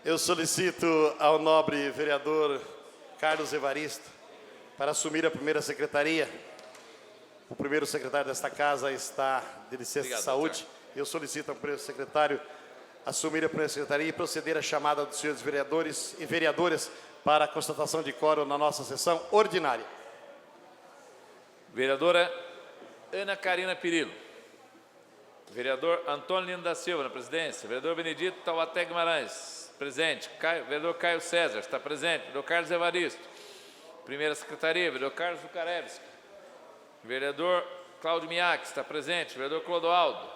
Eu solicito ao nobre vereador Carlos Evaristo para assumir a primeira secretaria. O primeiro secretário desta casa está de licença de saúde. Doutor. Eu solicito ao primeiro secretário assumir a primeira secretaria e proceder à chamada dos senhores vereadores e vereadoras para a constatação de quórum na nossa sessão ordinária. Vereadora Ana Carina Pirillo. Vereador Antônio Lino da Silva, na presidência. Vereador Benedito Taubaté Guimarães, presente. Vereador Caio César, está presente. Vereador Carlos Evaristo. Primeira secretaria, vereador Carlos Zucarevski. Vereador Cláudio Miak, está presente. Vereador Clodoaldo.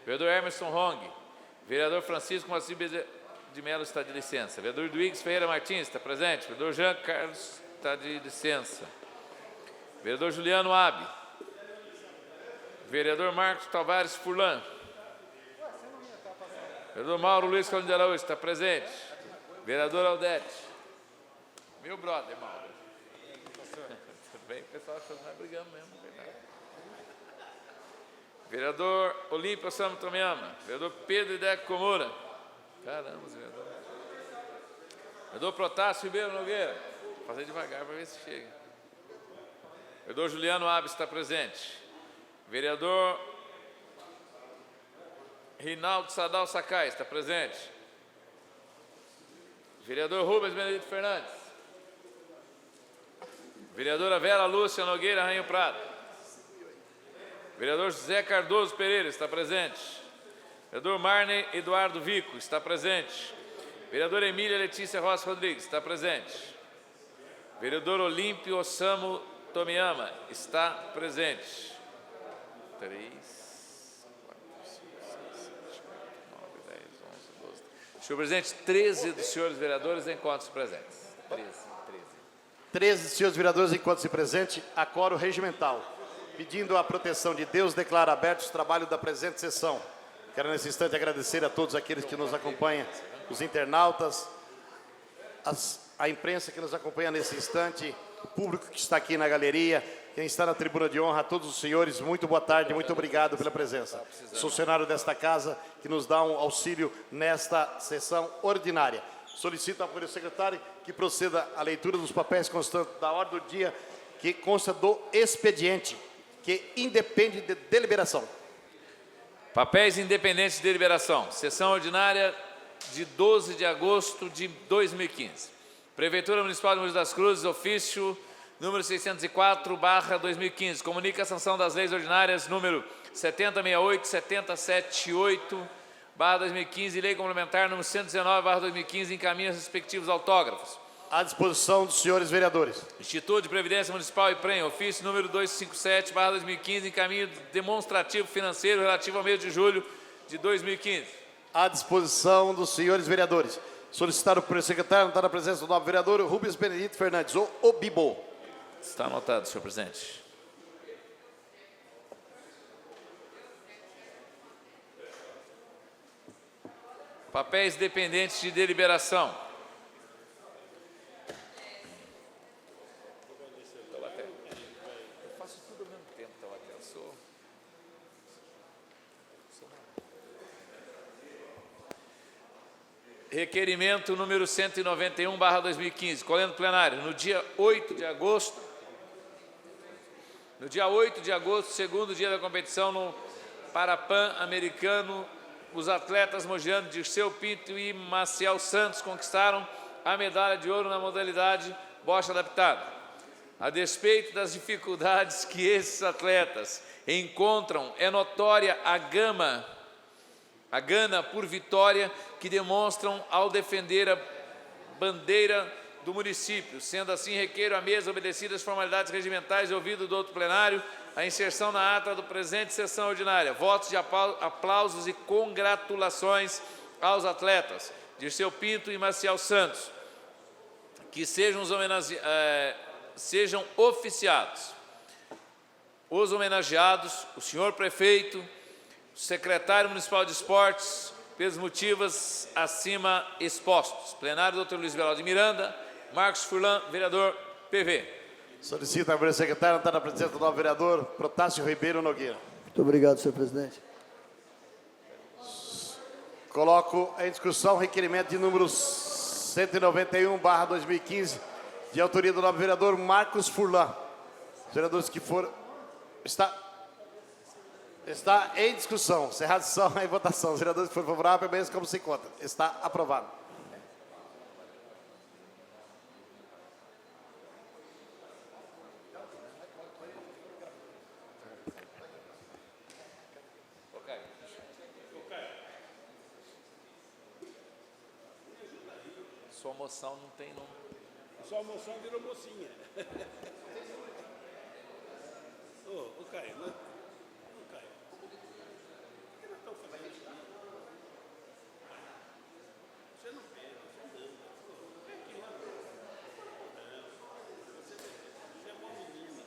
Vereador Emerson Hong. Vereador Francisco Moacir de Melo está de licença. Vereador Duígues Ferreira Martins, está presente. Vereador Jean Carlos está de licença. Vereador Juliano Abi. Vereador Marcos Tavares Furlan. Vereador Mauro Luiz Colino de Araújo, está presente. Vereador Aldete. Meu brother, Mauro. Tudo bem, pessoal, nós estamos brigando mesmo, verdade. Vereador Olímpio Osamu Tomiyama. Vereador Pedro Ideco Komura. Caramba, vereador. Vereador Protásio Ribeiro Nogueira. Vou fazer devagar para ver se chega. Vereador Juliano Abi está presente. Vereador Rinaldo Sadal Sakai está presente. Vereador Rubens Benedito Fernandes. Vereadora Vera Lúcia Nogueira Rainho Prado. Vereador José Cardoso Pereira está presente. Vereador Marney Eduardo Vico está presente. Vereadora Emília Letícia Rossi Rodrigues está presente. Vereador Olímpio Osamu Tomiyama está presente. 3, 4, 5, 6, 7, 8, 9, 10, 11, 12. Senhor presidente, 13 dos senhores vereadores encontram-se presentes. 13 senhores vereadores encontram-se presentes, a quórum regimental. Pedindo a proteção de Deus, declaro abertos os trabalhos da presente sessão. Quero nesse instante agradecer a todos aqueles que nos acompanham, os internautas, a imprensa que nos acompanha nesse instante, o público que está aqui na galeria, quem está na tribuna de honra, a todos os senhores, muito boa tarde, muito obrigado pela presença. Sou funcionário desta casa que nos dá um auxílio nesta sessão ordinária. Solicito ao primeiro secretário que proceda à leitura dos papéis constantes da ordem do dia, que consta do expediente, que independe de deliberação. Papéis independentes de deliberação. Sessão ordinária de 12 de agosto de 2015. Prefeitura Municipal de Mogi das Cruzes, ofício número 604/2015. Comunica a sanção das leis ordinárias número 7068, 7078/2015 e lei complementar número 119/2015. Encaminha os respectivos autógrafos. À disposição dos senhores vereadores. Instituto de Previdência Municipal e Prem, ofício número 257/2015, encaminho demonstrativo financeiro relativo ao mês de julho de 2015. À disposição dos senhores vereadores. Solicitar o primeiro secretário, anotar a presença do novo vereador Rubens Benedito Fernandes, ou Obibo. Está anotado, senhor presidente. Papéis dependentes de deliberação. Eu faço tudo ao mesmo tempo, Taubaté. Eu sou... Requerimento número 191/2015, colhendo plenário, no dia 8 de agosto, segundo dia da competição no Parapan-Americano, os atletas mogianos Dirceu Pinto e Maciel Santos conquistaram a medalha de ouro na modalidade bocha adaptada. A despeito das dificuldades que esses atletas encontram, é notória a gana por vitória que demonstram ao defender a bandeira do município. Sendo assim, requeiro à mesa, obedecidas as formalidades regimentais e ouvido do outro plenário, a inserção na ata do presente sessão ordinária. Votos de aplausos e congratulações aos atletas Dirceu Pinto e Maciel Santos, que sejam oficiados. Os homenageados, o senhor prefeito, o secretário municipal de esportes, pelos motivos acima expostos. Plenário, doutor Luiz Belau de Miranda, Marcos Furlan, vereador PV. Solicito ao primeiro secretário, anotar a presença do novo vereador Protásio Ribeiro Nogueira. Muito obrigado, senhor presidente. Coloco em discussão o requerimento de número 191/2015, de autoria do nobre vereador Marcos Furlan. Os vereadores que foram... Está em discussão. Encerrada a discussão, em votação. Os vereadores que foram favoráveis, permaneçam como se encontra. Está aprovado. Sua moção não tem nome. Sua moção virou mocinha. Ô, Caio, não... Ô, Caio. Por que nós estamos fazendo isso? Você não pega, você não. Vem aqui, ó. Você é uma menina.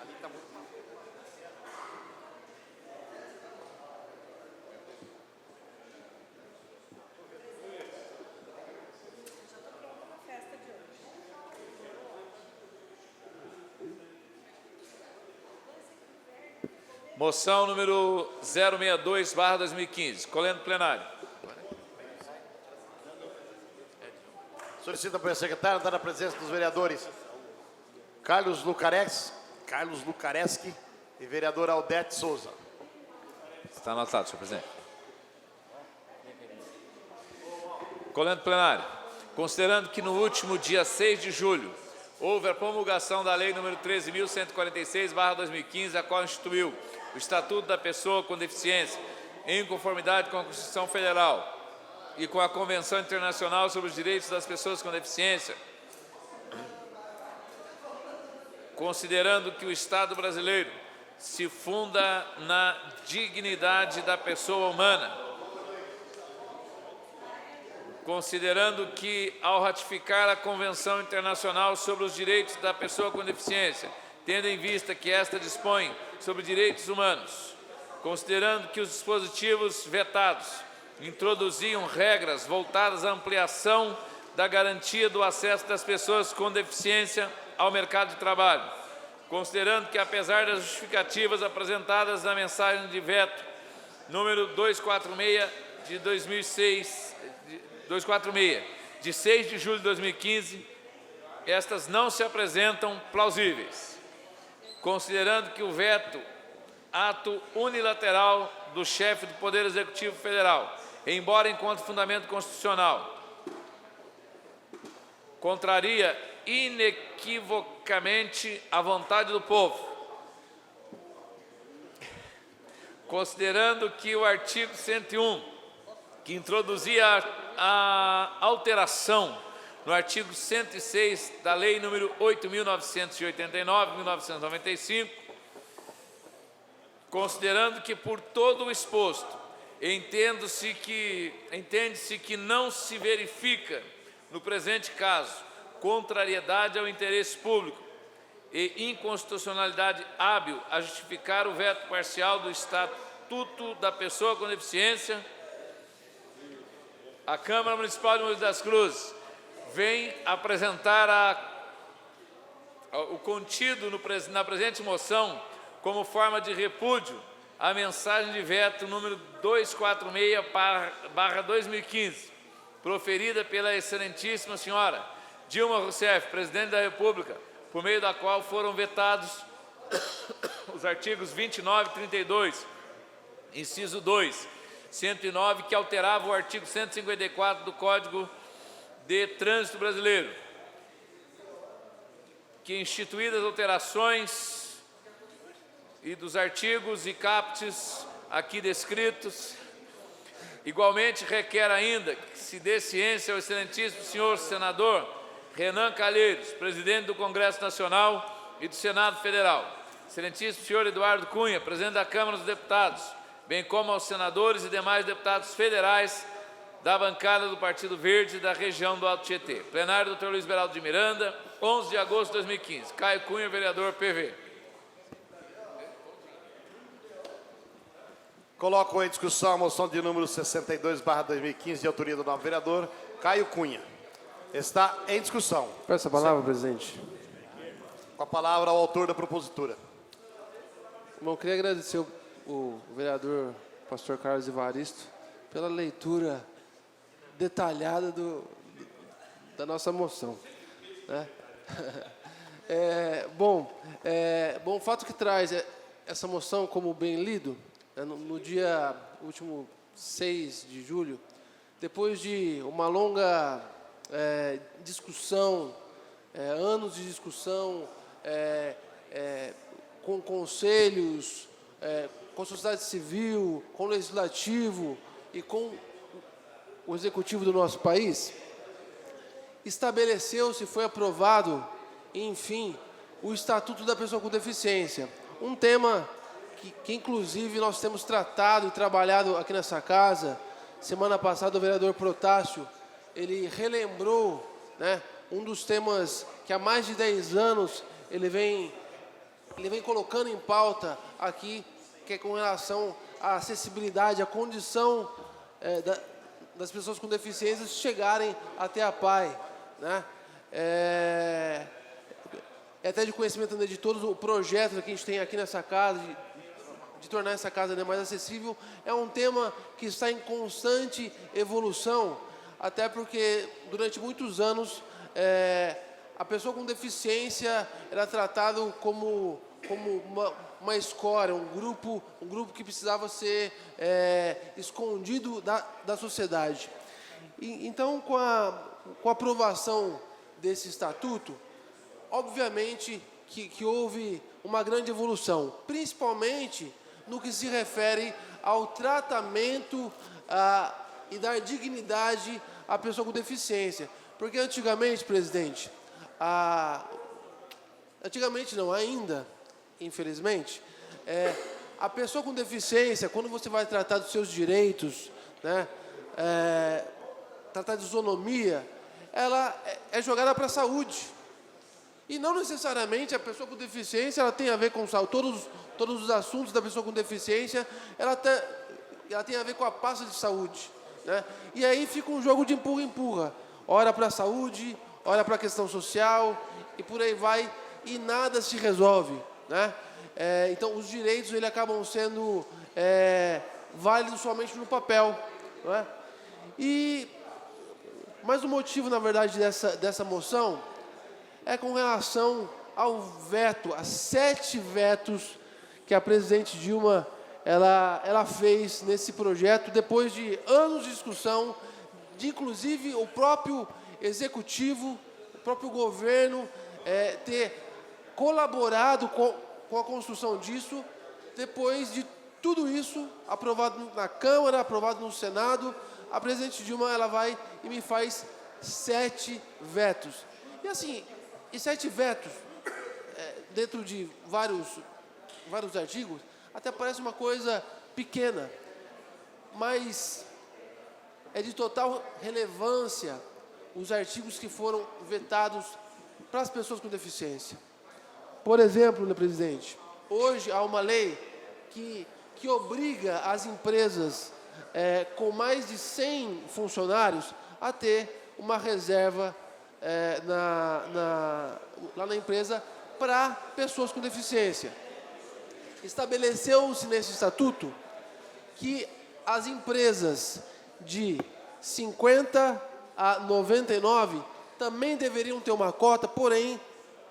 Ali está muito... Moção número 062/2015. Colhendo plenário. Solicita para o secretário dar a presença dos vereadores Carlos Lucareschi e vereador Aldete Souza. Está anotado, senhor presidente. Colhendo plenário. Considerando que no último dia 6 de julho houve a promulgação da Lei nº 13.146/2015, a qual instituiu o Estatuto da Pessoa com Deficiência, em conformidade com a Constituição Federal e com a Convenção Internacional sobre os Direitos das Pessoas com Deficiência, considerando que o Estado brasileiro se funda na dignidade da pessoa humana, considerando que, ao ratificar a Convenção Internacional sobre os Direitos da Pessoa com Deficiência, tendo em vista que esta dispõe sobre direitos humanos, considerando que os dispositivos vetados introduziam regras voltadas à ampliação da garantia do acesso das pessoas com deficiência ao mercado de trabalho, considerando que, apesar das justificativas apresentadas na mensagem de veto número 246 de 2006, 246, de 6 de julho de 2015, estas não se apresentam plausíveis, considerando que o veto, ato unilateral do chefe do Poder Executivo Federal, embora encontre fundamento constitucional, contraria inequivocamente a vontade do povo, considerando que o artigo 101, que introduzia a alteração no artigo 106 da Lei nº 8.989/1995, considerando que, por todo o exposto, entende-se que não se verifica, no presente caso, contrariedade ao interesse público e inconstitucionalidade hábil a justificar o veto parcial do Estatuto da Pessoa com Deficiência, a Câmara Municipal de Mogi das Cruzes vem apresentar o contido na presente moção como forma de repúdio à mensagem de veto número 246/2015, proferida pela excelentíssima senhora Dilma Rousseff, presidente da República, por meio da qual foram vetados os artigos 29 e 32, inciso 2, 109, que alterava o artigo 154 do Código de Trânsito Brasileiro, que, instituídas alterações e dos artigos e captes aqui descritos, igualmente requer ainda que se dê ciência ao excelentíssimo senhor senador Renan Calheiros, presidente do Congresso Nacional e do Senado Federal, excelentíssimo senhor Eduardo Cunha, presidente da Câmara dos Deputados, bem como aos senadores e demais deputados federais da bancada do Partido Verde da região do Alto Tietê. Plenário, Dr. Luiz Beraldo de Miranda, 11 de agosto de 2015. Caio Cunha, vereador, PV. Coloco em discussão a moção de número 62/2015, de autoria do novo vereador Caio Cunha. Está em discussão. Peço a palavra, presidente. Com a palavra ao autor da propositura. Bom, eu queria agradecer o vereador pastor Carlos Evaristo, pela leitura detalhada da nossa moção, né? Bom, o fato que traz essa moção como bem lido, no dia último 6 de julho, depois de uma longa discussão, anos de discussão, com conselhos, com a sociedade civil, com o legislativo e com o executivo do nosso país, estabeleceu-se, foi aprovado, enfim, o Estatuto da Pessoa com Deficiência. Um tema que inclusive nós temos tratado e trabalhado aqui nessa casa. Semana passada o vereador Protásio, ele relembrou, né, um dos temas que há mais de 10 anos ele vem colocando em pauta aqui, que é com relação à acessibilidade, à condição das pessoas com deficiência chegarem até a PAI, né? É até de conhecimento de todos o projeto que a gente tem aqui nessa casa, de tornar essa casa mais acessível. É um tema que está em constante evolução, até porque durante muitos anos a pessoa com deficiência era tratado como uma escória, um grupo que precisava ser escondido da sociedade. Então, com a aprovação desse estatuto, obviamente que houve uma grande evolução, principalmente no que se refere ao tratamento e dar dignidade à pessoa com deficiência. Porque antigamente, presidente, antigamente não, ainda, infelizmente, a pessoa com deficiência, quando você vai tratar dos seus direitos, né, tratar de isonomia, ela é jogada para a saúde. E não necessariamente a pessoa com deficiência ela tem a ver com saúde. Todos os assuntos da pessoa com deficiência, ela tem a ver com a pasta de saúde, né? E aí fica um jogo de empurra-empurra. Ora para a saúde, ora para a questão social, e por aí vai, e nada se resolve, né? Então, os direitos eles acabam sendo válidos somente no papel, não é? Mas o motivo, na verdade, dessa moção é com relação ao veto, a 7 vetos que a presidente Dilma ela fez nesse projeto, depois de anos de discussão, de inclusive o próprio executivo, o próprio governo ter colaborado com a construção disso. Depois de tudo isso, aprovado na Câmara, aprovado no Senado, a presidente Dilma ela vai e me faz 7 vetos. E assim, 7 vetos, dentro de vários artigos, até parece uma coisa pequena, mas é de total relevância os artigos que foram vetados para as pessoas com deficiência. Por exemplo, né, presidente, hoje há uma lei que obriga as empresas com mais de 100 funcionários a ter uma reserva lá na empresa para pessoas com deficiência. Estabeleceu-se nesse estatuto que as empresas de 50 a 99 também deveriam ter uma cota, porém,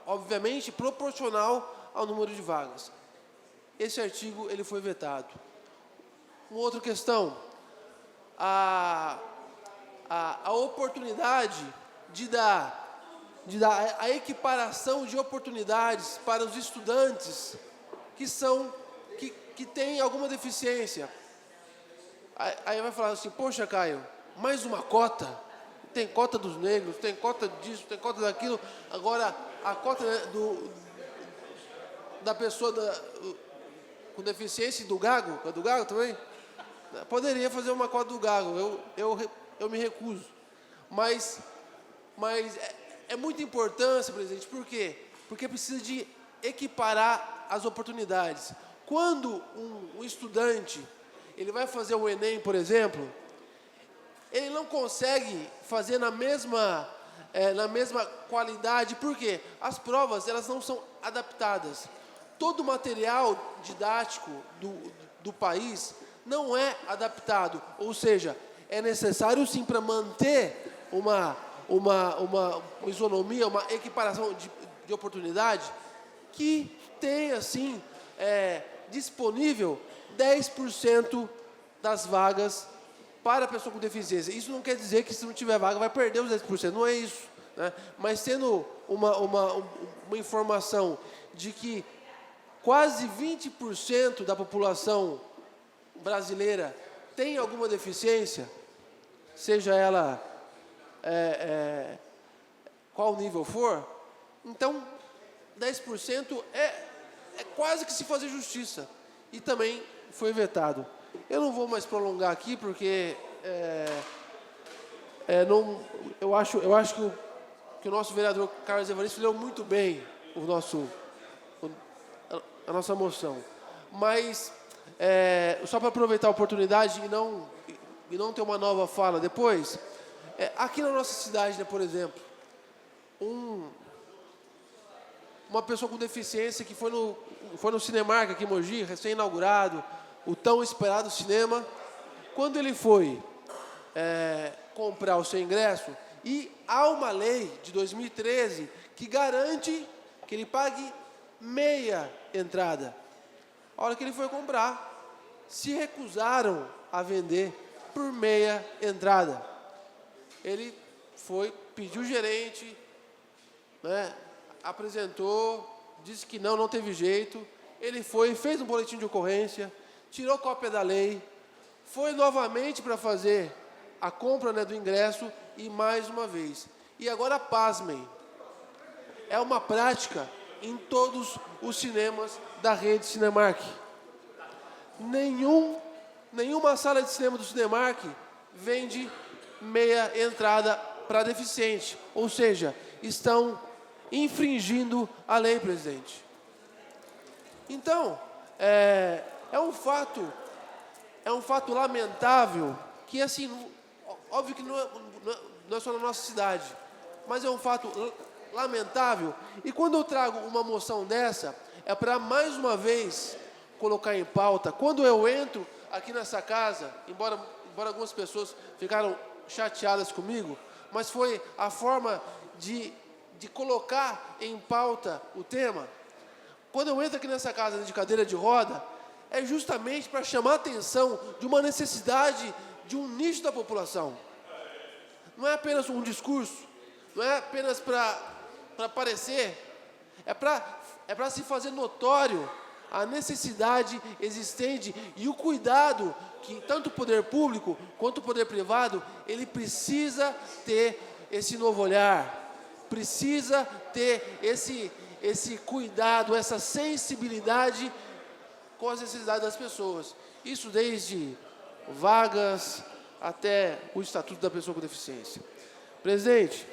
obviamente, proporcional ao número de vagas. Esse artigo ele foi vetado. Uma outra questão, a oportunidade de dar a equiparação de oportunidades para os estudantes que têm alguma deficiência. Aí vai falar assim, poxa, Caio, mais uma cota? Tem cota dos negros, tem cota disso, tem cota daquilo. Agora, a cota da pessoa com deficiência e do gago, é do gago também? Poderia fazer uma cota do gago, eu me recuso. Mas é muita importância, presidente, por quê? Porque precisa de equiparar as oportunidades. Quando um estudante ele vai fazer o Enem, por exemplo, ele não consegue fazer na mesma qualidade, porque as provas elas não são adaptadas. Todo o material didático do país não é adaptado. Ou seja, é necessário sim para manter uma isonomia, uma equiparação de oportunidade, que tenha sim disponível 10% das vagas para a pessoa com deficiência. Isso não quer dizer que se não tiver vaga vai perder os 10%, não é isso, né? Mas tendo uma informação de que quase 20% da população brasileira tem alguma deficiência, seja ela qual nível for, então 10% é quase que se fazer justiça. E também foi vetado. Eu não vou mais prolongar aqui, porque eu acho que o nosso vereador Carlos Evaristo leu muito bem a nossa moção. Mas, só para aproveitar a oportunidade e não ter uma nova fala depois, aqui na nossa cidade, né, por exemplo, uma pessoa com deficiência que foi no Cinemark aqui em Mogi, recém-inaugurado, o tão esperado cinema, quando ele foi comprar o seu ingresso, e há uma lei de 2013 que garante que ele pague meia entrada. A hora que ele foi comprar, se recusaram a vender por meia entrada. Ele foi, pediu o gerente, né, apresentou, disse que não teve jeito. Ele foi, fez um boletim de ocorrência, tirou cópia da lei, foi novamente para fazer a compra, né, do ingresso, e mais uma vez. E agora, pasmem, é uma prática em todos os cinemas da rede Cinemark. Nenhuma sala de cinema do Cinemark vende meia entrada para deficiente. Ou seja, estão infringindo a lei, presidente. Então, é um fato lamentável que, assim, óbvio que não é só na nossa cidade, mas é um fato lamentável. E quando eu trago uma moção dessa, é para mais uma vez colocar em pauta. Quando eu entro aqui nessa casa, embora algumas pessoas ficaram chateadas comigo, mas foi a forma de colocar em pauta o tema. Quando eu entro aqui nessa casa de cadeira de roda, é justamente para chamar a atenção de uma necessidade de um nicho da população. Não é apenas um discurso, não é apenas para aparecer, é para se fazer notório a necessidade existente e o cuidado que tanto o poder público quanto o poder privado, ele precisa ter esse novo olhar, precisa ter esse cuidado, essa sensibilidade com as necessidades das pessoas. Isso desde vagas até o Estatuto da Pessoa com Deficiência. Presidente,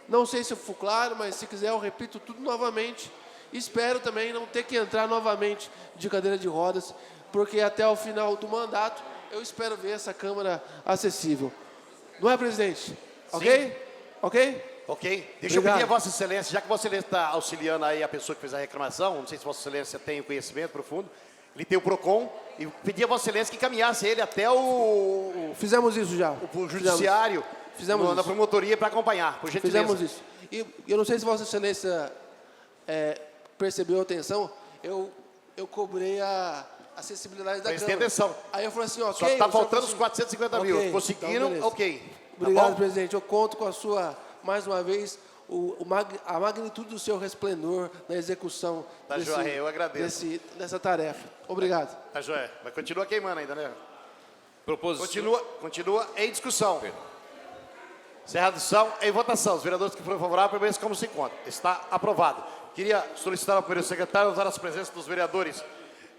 não sei se eu fui claro, mas se quiser eu repito tudo novamente. Espero também não ter que entrar novamente de cadeira de rodas, porque até o final do mandato eu espero ver essa Câmara acessível. Não é, presidente? Sim. Ok? Ok? Ok. Deixa eu pedir a Vossa Excelência, já que Vossa Excelência está auxiliando aí a pessoa que fez a reclamação, não sei se Vossa Excelência tem o conhecimento profundo, ele tem o PROCON, e pedir a Vossa Excelência que caminhasse ele até o Fizemos isso já. O judiciário, Fizemos na promotoria para acompanhar, por gentileza. Fizemos isso. E eu não sei se Vossa Excelência percebeu a atenção, eu cobrei a acessibilidade da Câmara. Atenção. Aí eu falei assim, ok. Só está faltando os 450 mil. Conseguiram, então, ok. Obrigado, Tá, presidente. Eu conto com a sua, mais uma vez, a magnitude do seu resplendor na execução eu agradeço. dessa tarefa. Obrigado. Tá, joia. Mas continua queimando ainda, né? Proposição. Continua em discussão. Encerrada a discussão, em votação. Os vereadores que foram favoráveis, permaneçam como se encontra. Está aprovado. Queria solicitar ao primeiro secretário usar as presenças dos vereadores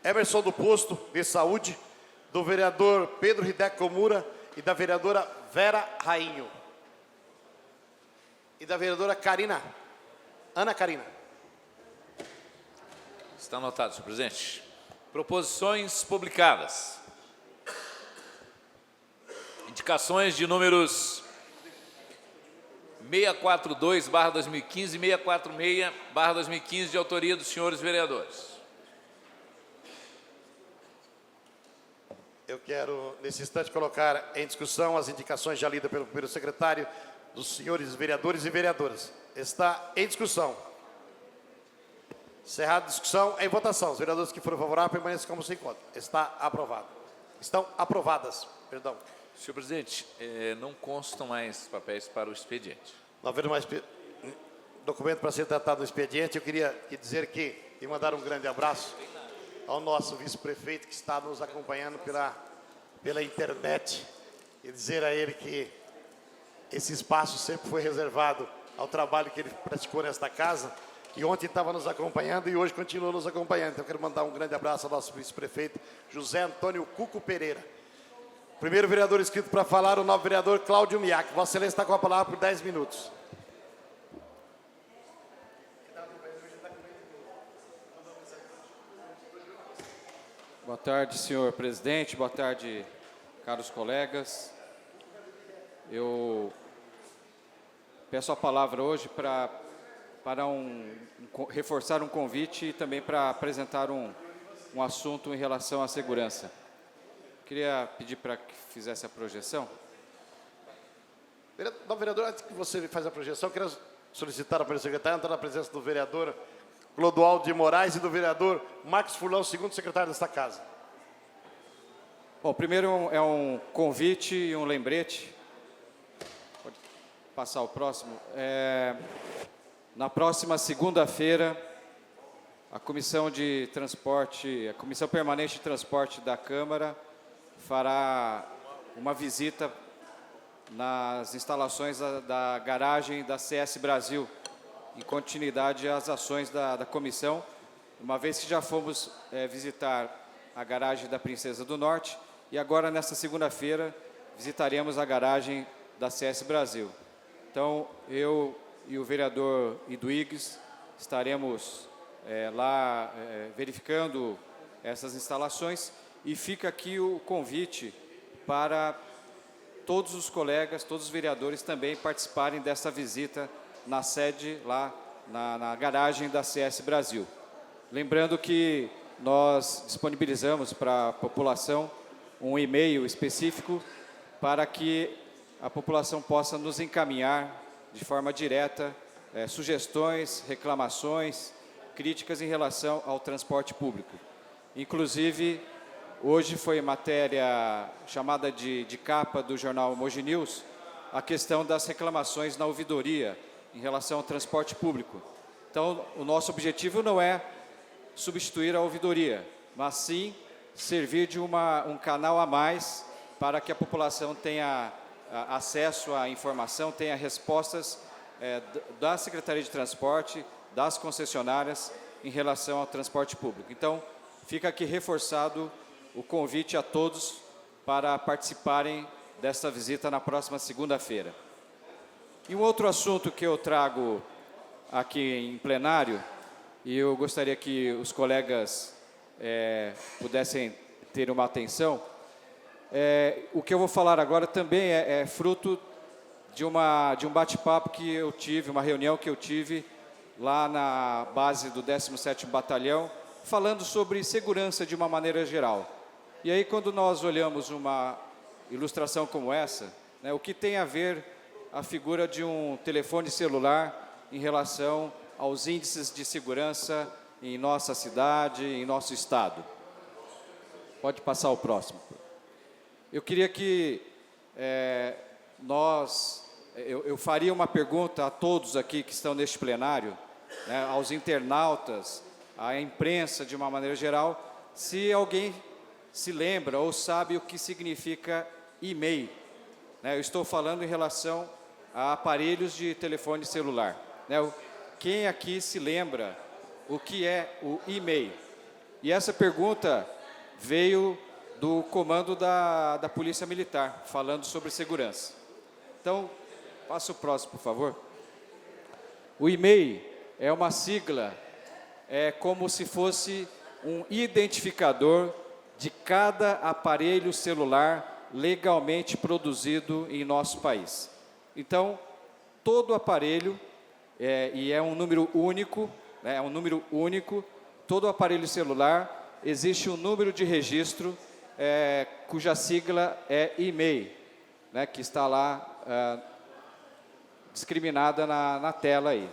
Emerson do Posto, de Saúde, do vereador Pedro Hideco Komura e da vereadora Vera Rainho. E da vereadora Ana Karina. Está anotado, senhor presidente. Proposições publicadas. Indicações de números 642/2015 e 646/2015, de autoria dos senhores vereadores. eu quero, nesse instante, colocar em discussão as indicações já lidas pelo primeiro secretário dos senhores vereadores e vereadoras. Está em discussão. Encerrada a discussão, em votação. Os vereadores que foram favoráveis permaneçam como se encontram. Está aprovado. Estão aprovadas. Perdão. Senhor presidente, não constam mais papéis para o expediente. Não havendo mais documento para ser tratado no expediente, eu queria dizer que e mandar um grande abraço ao nosso vice-prefeito que está nos acompanhando pela internet e dizer a ele que esse espaço sempre foi reservado ao trabalho que ele praticou nesta casa, que ontem estava nos acompanhando e hoje continua nos acompanhando. Então, eu quero mandar um grande abraço ao nosso vice-prefeito, José Antônio Cuco Pereira. Primeiro vereador inscrito para falar, o novo vereador Cláudio Miak. Vossa Excelência está com a palavra por 10 minutos. Boa tarde, senhor presidente. Boa tarde, caros colegas. Eu peço a palavra hoje para reforçar um convite e também para apresentar um assunto em relação à segurança. Queria pedir para que fizesse a projeção. Vereador, antes que você faz a projeção, eu quero solicitar ao primeiro secretário entrar na presença do vereador Clodoaldo de Moraes e do vereador Marcos Furlão, segundo secretário desta casa. Bom, primeiro é um convite e um lembrete. Pode passar o próximo. Na próxima segunda-feira, a Comissão de Transporte, a Comissão Permanente de Transporte da Câmara fará uma visita nas instalações da garagem da CS Brasil, em continuidade às ações da comissão, uma vez que já fomos visitar a garagem da Princesa do Norte e agora, nesta segunda-feira, visitaremos a garagem da CS Brasil. Então, eu e o vereador Iduígues estaremos lá verificando essas instalações e fica aqui o convite para todos os colegas, todos os vereadores também participarem dessa visita na sede, lá na garagem da CS Brasil. Lembrando que nós disponibilizamos para a população um e-mail específico para que a população possa nos encaminhar de forma direta sugestões, reclamações, críticas em relação ao transporte público. Inclusive, hoje foi matéria chamada de capa do jornal Mogi News, a questão das reclamações na ouvidoria em relação ao transporte público. Então, o nosso objetivo não é substituir a ouvidoria, mas sim servir de um canal a mais para que a população tenha acesso à informação, tenha respostas da Secretaria de Transporte, das concessionárias em relação ao transporte público. Então, fica aqui reforçado o convite a todos para participarem desta visita na próxima segunda-feira. E um outro assunto que eu trago aqui em plenário, e eu gostaria que os colegas pudessem ter uma atenção, o que eu vou falar agora também é fruto de um bate-papo que eu tive, uma reunião que eu tive lá na base do 17º Batalhão, falando sobre segurança de uma maneira geral. E aí, quando nós olhamos uma ilustração como essa, o que tem a ver a figura de um telefone celular em relação aos índices de segurança em nossa cidade, em nosso estado. Pode passar o próximo. Eu queria que eu faria uma pergunta a todos aqui que estão neste plenário, aos internautas, à imprensa de uma maneira geral, se alguém se lembra ou sabe o que significa e-mail. Eu estou falando em relação a aparelhos de telefone celular. Quem aqui se lembra o que é o e-mail? E essa pergunta veio do comando da Polícia Militar, falando sobre segurança. Então, passa o próximo, por favor. O e-mail é uma sigla, é como se fosse um identificador de cada aparelho celular legalmente produzido em nosso país. Então, todo aparelho, e é um número único, todo aparelho celular, existe um número de registro cuja sigla é e-mail, né, que está lá discriminada na tela aí.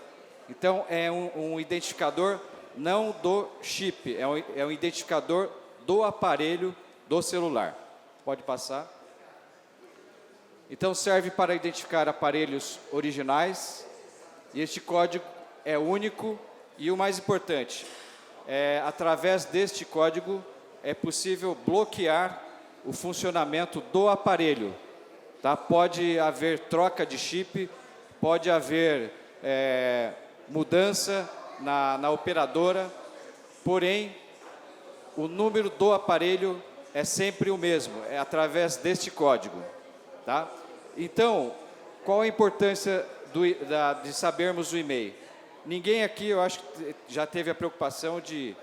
Então, é um identificador não do chip, é um identificador do aparelho do celular. Pode passar. Então, serve para identificar aparelhos originais, e este código é único e o mais importante, através deste código é possível bloquear o funcionamento do aparelho. Tá? Pode haver troca de chip, pode haver mudança na operadora, porém, o número do aparelho é sempre o mesmo, é através deste código. Tá? Então, qual a importância de sabermos o e-mail? Ninguém aqui, eu acho que já teve a preocupação de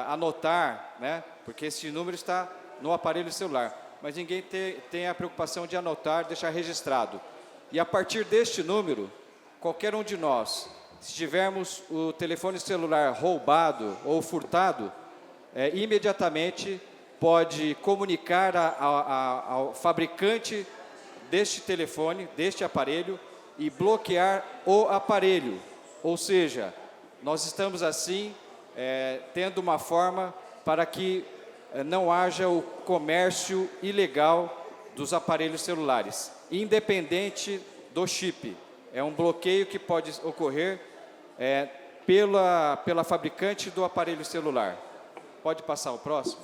anotar, né? Porque esse número está no aparelho celular, mas ninguém tem a preocupação de anotar, deixar registrado. E a partir deste número, qualquer um de nós, se tivermos o telefone celular roubado ou furtado, imediatamente pode comunicar ao fabricante deste telefone, deste aparelho, e bloquear o aparelho. Ou seja, nós estamos assim tendo uma forma para que não haja o comércio ilegal dos aparelhos celulares, independente do chip. É um bloqueio que pode ocorrer pela fabricante do aparelho celular. Pode passar o próximo?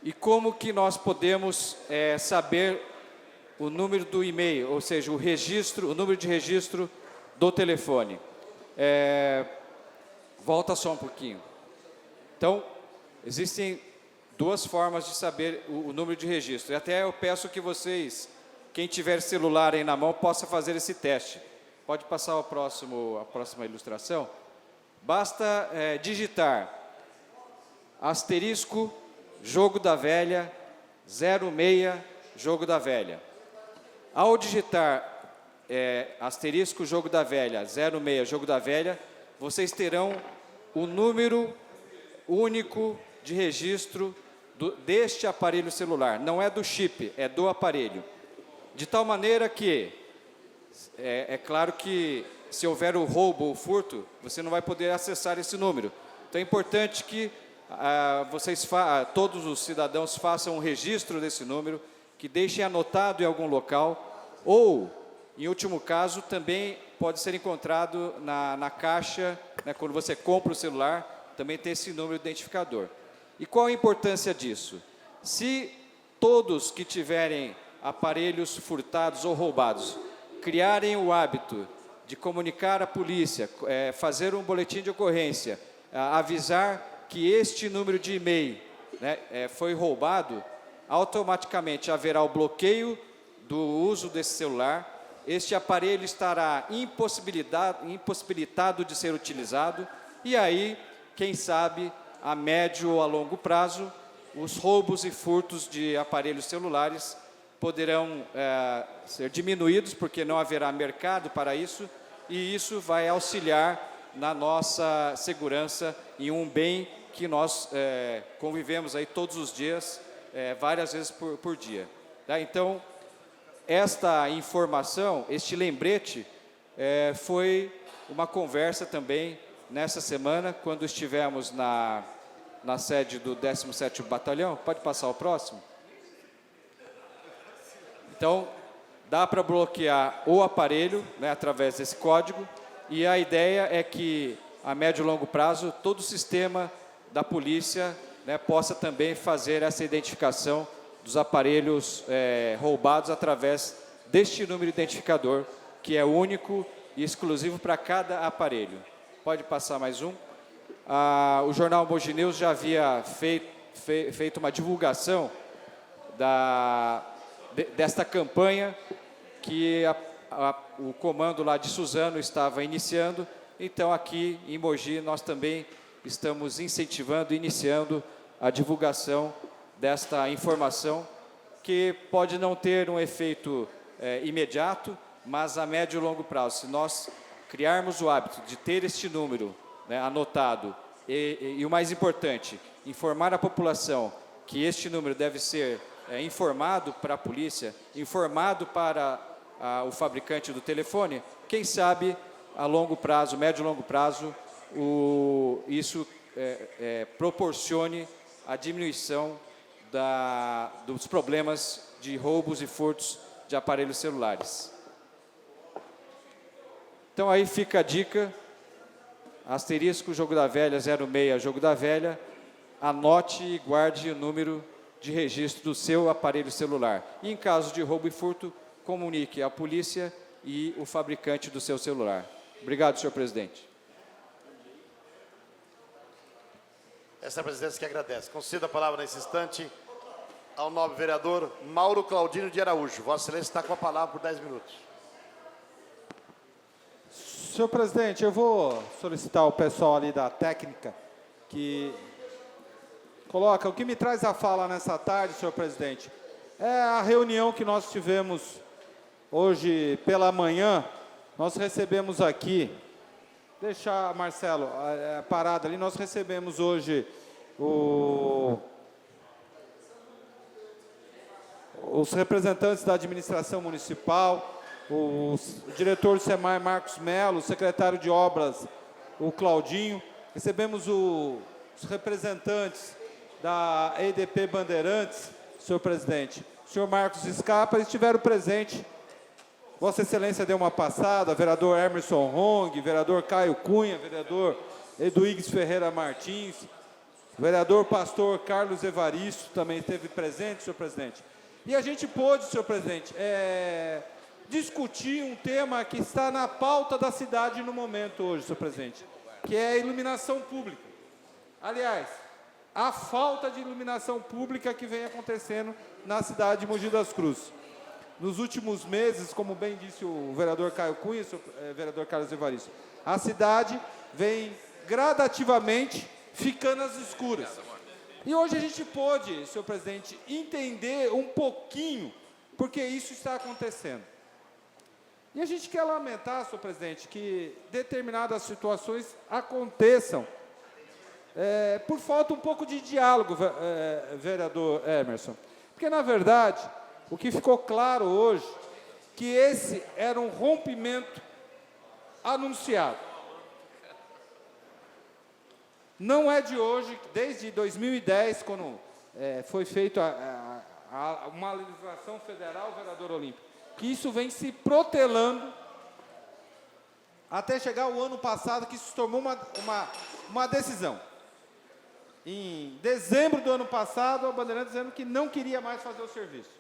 E como que nós podemos saber o número do e-mail, ou seja, o número de registro do telefone? Volta só um pouquinho. Então, existem duas formas de saber o número de registro. E até eu peço que vocês, quem tiver celular aí na mão, possa fazer esse teste. Pode passar a próxima ilustração. Basta digitar asterisco, jogo da velha, 06, jogo da velha. Ao digitar asterisco, jogo da velha, 06, jogo da velha, vocês terão o número único de registro deste aparelho celular. Não é do chip, é do aparelho. De tal maneira que, claro que se houver o roubo ou furto, você não vai poder acessar esse número. Então é importante que todos os cidadãos façam um registro desse número, que deixem anotado em algum local, ou, em último caso, também pode ser encontrado na caixa, né, quando você compra o celular, também tem esse número identificador. E qual a importância disso? Se todos que tiverem aparelhos furtados ou roubados criarem o hábito de comunicar à polícia, fazer um boletim de ocorrência, avisar que este número de e-mail, né, foi roubado, automaticamente haverá o bloqueio do uso desse celular, este aparelho estará impossibilitado de ser utilizado, e aí, quem sabe, a médio ou a longo prazo, os roubos e furtos de aparelhos celulares poderão ser diminuídos, porque não haverá mercado para isso, e isso vai auxiliar na nossa segurança em um bem que nós convivemos aí todos os dias, várias vezes por dia. Tá? Então, esta informação, este lembrete, foi uma conversa também nessa semana, quando estivemos na sede do 17º Batalhão. Pode passar o próximo? Então, dá para bloquear o aparelho, né, através desse código, e a ideia é que, a médio e longo prazo, todo o sistema da polícia, né, possa também fazer essa identificação dos aparelhos roubados através deste número identificador, que é único e exclusivo para cada aparelho. Pode passar mais um. O jornal Mogi News já havia feito uma divulgação desta campanha que o comando lá de Suzano estava iniciando. Então, aqui em Mogi, nós também estamos incentivando, iniciando a divulgação desta informação, que pode não ter um efeito imediato, mas a médio e longo prazo. Se nós criarmos o hábito de ter este número, né, anotado, e o mais importante, informar a população que este número deve ser informado para a polícia, informado para o fabricante do telefone, quem sabe a longo prazo, médio e longo prazo, isso proporcione a diminuição dos problemas de roubos e furtos de aparelhos celulares. Então aí fica a dica, asterisco, jogo da velha, 06, jogo da velha, anote e guarde o número de registro do seu aparelho celular. E em caso de roubo e furto, comunique à polícia e o fabricante do seu celular. Obrigado, senhor presidente. Essa é a presidência que agradece. Concedo a palavra nesse instante ao nobre vereador Mauro Claudino de Araújo. Vossa Excelência está com a palavra por 10 minutos. Senhor presidente, eu vou solicitar ao pessoal ali da técnica que coloca, o que me traz a fala nessa tarde, senhor presidente, é a reunião que nós tivemos hoje pela manhã. Nós recebemos aqui, deixa Marcelo parado ali, nós recebemos hoje os representantes da administração municipal, o diretor do SEMAI, Marcos Melo, o secretário de obras, o Claudinho, recebemos os representantes da EDP Bandeirantes, senhor presidente, o senhor Marcos Escapa, eles estiveram presentes. Vossa Excelência deu uma passada, vereador Emerson Rong, vereador Caio Cunha, vereador Eduígues Ferreira Martins, vereador pastor Carlos Evaristo também esteve presente, senhor presidente. E a gente pôde, senhor presidente, discutir um tema que está na pauta da cidade no momento hoje, senhor presidente, que é a iluminação pública. Aliás, a falta de iluminação pública que vem acontecendo na cidade de Mogi das Cruzes. Nos últimos meses, como bem disse o vereador Caio Cunha, o vereador Carlos Evaristo, a cidade vem gradativamente ficando às escuras. E hoje a gente pôde, senhor presidente, entender um pouquinho porque isso está acontecendo. E a gente quer lamentar, senhor presidente, que determinadas situações aconteçam por falta um pouco de diálogo, vereador Emerson. Porque, na verdade, o que ficou claro hoje, que esse era um rompimento anunciado. Não é de hoje, desde 2010, quando foi feita uma legislação federal, vereador Olímpio, que isso vem se protelando até chegar o ano passado, que isso se tornou uma decisão. Em dezembro do ano passado, a Bandeirantes dizendo que não queria mais fazer o serviço.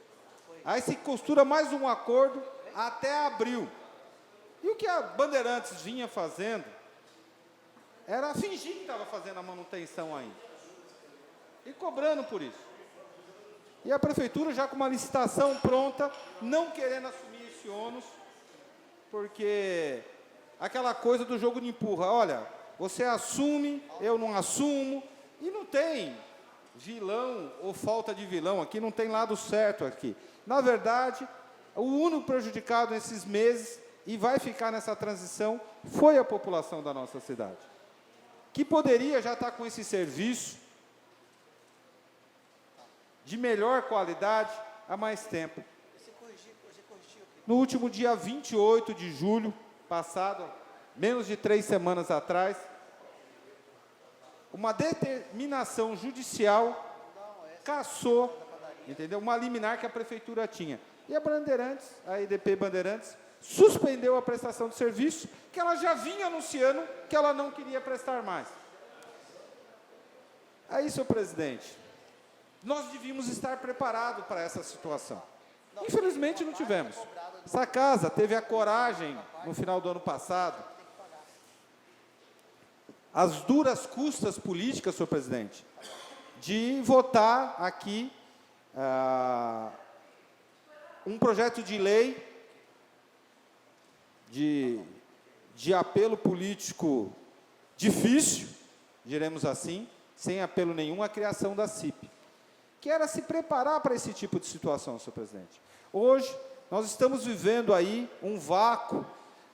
Aí se costura mais um acordo até abril. E o que a Bandeirantes vinha fazendo era fingir que estava fazendo a manutenção ainda. E cobrando por isso. E a prefeitura já com uma licitação pronta, não querendo assumir esse ônus, porque aquela coisa do jogo de empurra, olha, você assume, eu não assumo, e não tem vilão ou falta de vilão aqui, não tem lado certo aqui. Na verdade, o único prejudicado nesses meses, e vai ficar nessa transição, foi a população da nossa cidade, que poderia já estar com esse serviço de melhor qualidade há mais tempo. No último dia 28 de julho passado, menos de 3 semanas atrás, uma determinação judicial cassou, entendeu? Uma liminar que a prefeitura tinha. E a Bandeirantes, a EDP Bandeirantes, suspendeu a prestação de serviço que ela já vinha anunciando que ela não queria prestar mais. Aí, senhor presidente, nós devíamos estar preparados para essa situação. Infelizmente, não tivemos. Essa casa teve a coragem, no final do ano passado, as duras custas políticas, senhor presidente, de votar aqui um projeto de lei de apelo político difícil, diremos assim, sem apelo nenhum, a criação da CIP, que era se preparar para esse tipo de situação, senhor presidente. Hoje, nós estamos vivendo aí um vácuo,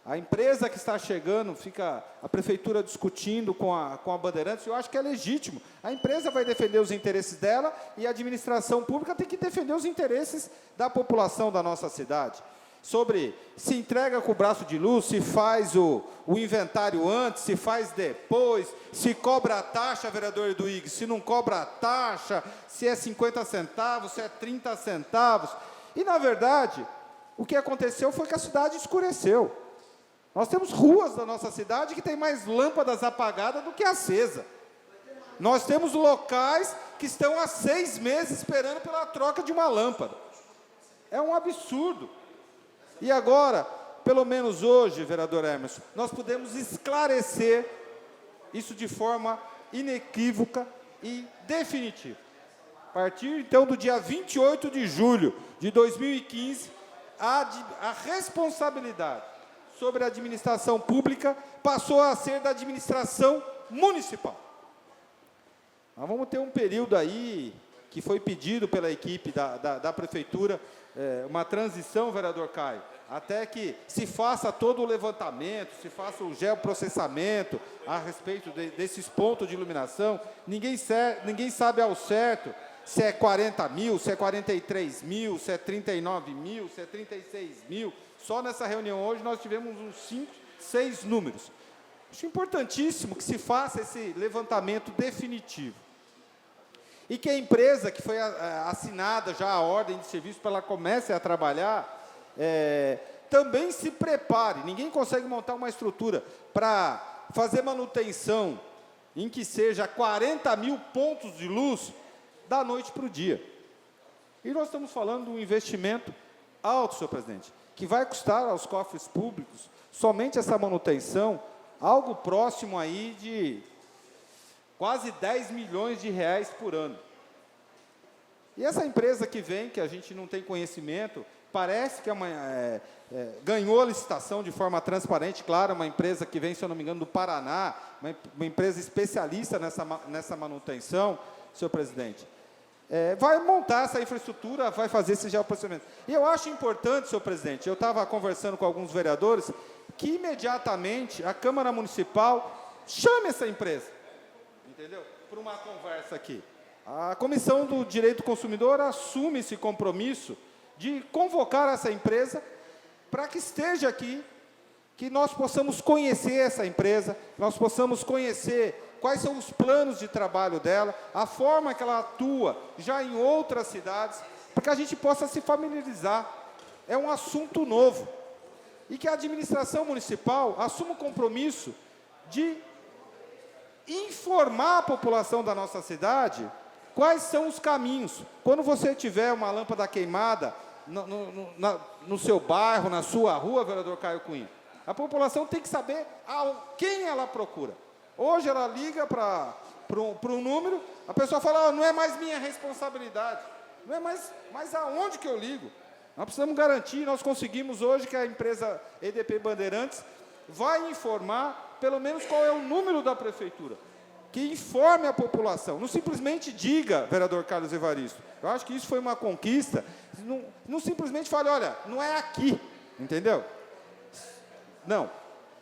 A empresa que está chegando, fica a prefeitura discutindo com a Bandeirantes, eu acho que é legítimo. A empresa vai defender os interesses dela e a administração pública tem que defender os interesses da população da nossa cidade. Sobre se entrega com o braço de luz, se faz o inventário antes, se faz depois, se cobra a taxa, vereador Eduígues, se não cobra a taxa, se é 50 centavos, se é 30 centavos. E, na verdade, o que aconteceu foi que a cidade escureceu. Nós temos ruas da nossa cidade que tem mais lâmpadas apagadas do que acesa. Nós temos locais que estão há 6 meses esperando pela troca de uma lâmpada. É um absurdo. E agora, pelo menos hoje, vereador Emerson, nós podemos esclarecer isso de forma inequívoca e definitiva. A partir, então, do dia 28 de julho de 2015, a responsabilidade sobre a administração pública passou a ser da administração municipal. Nós vamos ter um período aí, que foi pedido pela equipe da prefeitura, uma transição, vereador Caio, até que se faça todo o levantamento, se faça o geoprocessamento a respeito desses pontos de iluminação. Ninguém sabe ao certo se é 40 mil, se é 43 mil, se é 39 mil, se é 36 mil. Só nessa reunião hoje nós tivemos uns 5, 6 números. Acho importantíssimo que se faça esse levantamento definitivo. E que a empresa que foi assinada já a ordem de serviço para ela comece a trabalhar, também se prepare. Ninguém consegue montar uma estrutura para fazer manutenção em que seja 40 mil pontos de luz da noite para o dia. E nós estamos falando de um investimento alto, senhor presidente, que vai custar aos cofres públicos, somente essa manutenção, algo próximo aí de quase 10 milhões de reais por ano. E essa empresa que vem, que a gente não tem conhecimento, parece que ganhou a licitação de forma transparente, claro, uma empresa que vem, se eu não me engano, do Paraná, uma empresa especialista nessa manutenção, senhor presidente. Vai montar essa infraestrutura, vai fazer esse geoprocessamento. E eu acho importante, senhor presidente, eu estava conversando com alguns vereadores, que imediatamente a Câmara Municipal chame essa empresa, entendeu? Para uma conversa aqui. A Comissão do Direito do Consumidor assume esse compromisso de convocar essa empresa para que esteja aqui, que nós possamos conhecer essa empresa, nós possamos conhecer quais são os planos de trabalho dela, a forma que ela atua já em outras cidades, para que a gente possa se familiarizar. É um assunto novo. E que a administração municipal assuma o compromisso de informar a população da nossa cidade quais são os caminhos. Quando você tiver uma lâmpada queimada no seu bairro, na sua rua, vereador Caio Cunha, a população tem que saber quem ela procura. Hoje ela liga para um número, a pessoa fala, não é mais minha responsabilidade. Não é mais aonde que eu ligo? Nós precisamos garantir, nós conseguimos hoje que a empresa EDP Bandeirantes vai informar, pelo menos, qual é o número da prefeitura. Que informe a população. Não simplesmente diga, vereador Carlos Evaristo. Eu acho que isso foi uma conquista. Não simplesmente fale, olha, não é aqui, entendeu?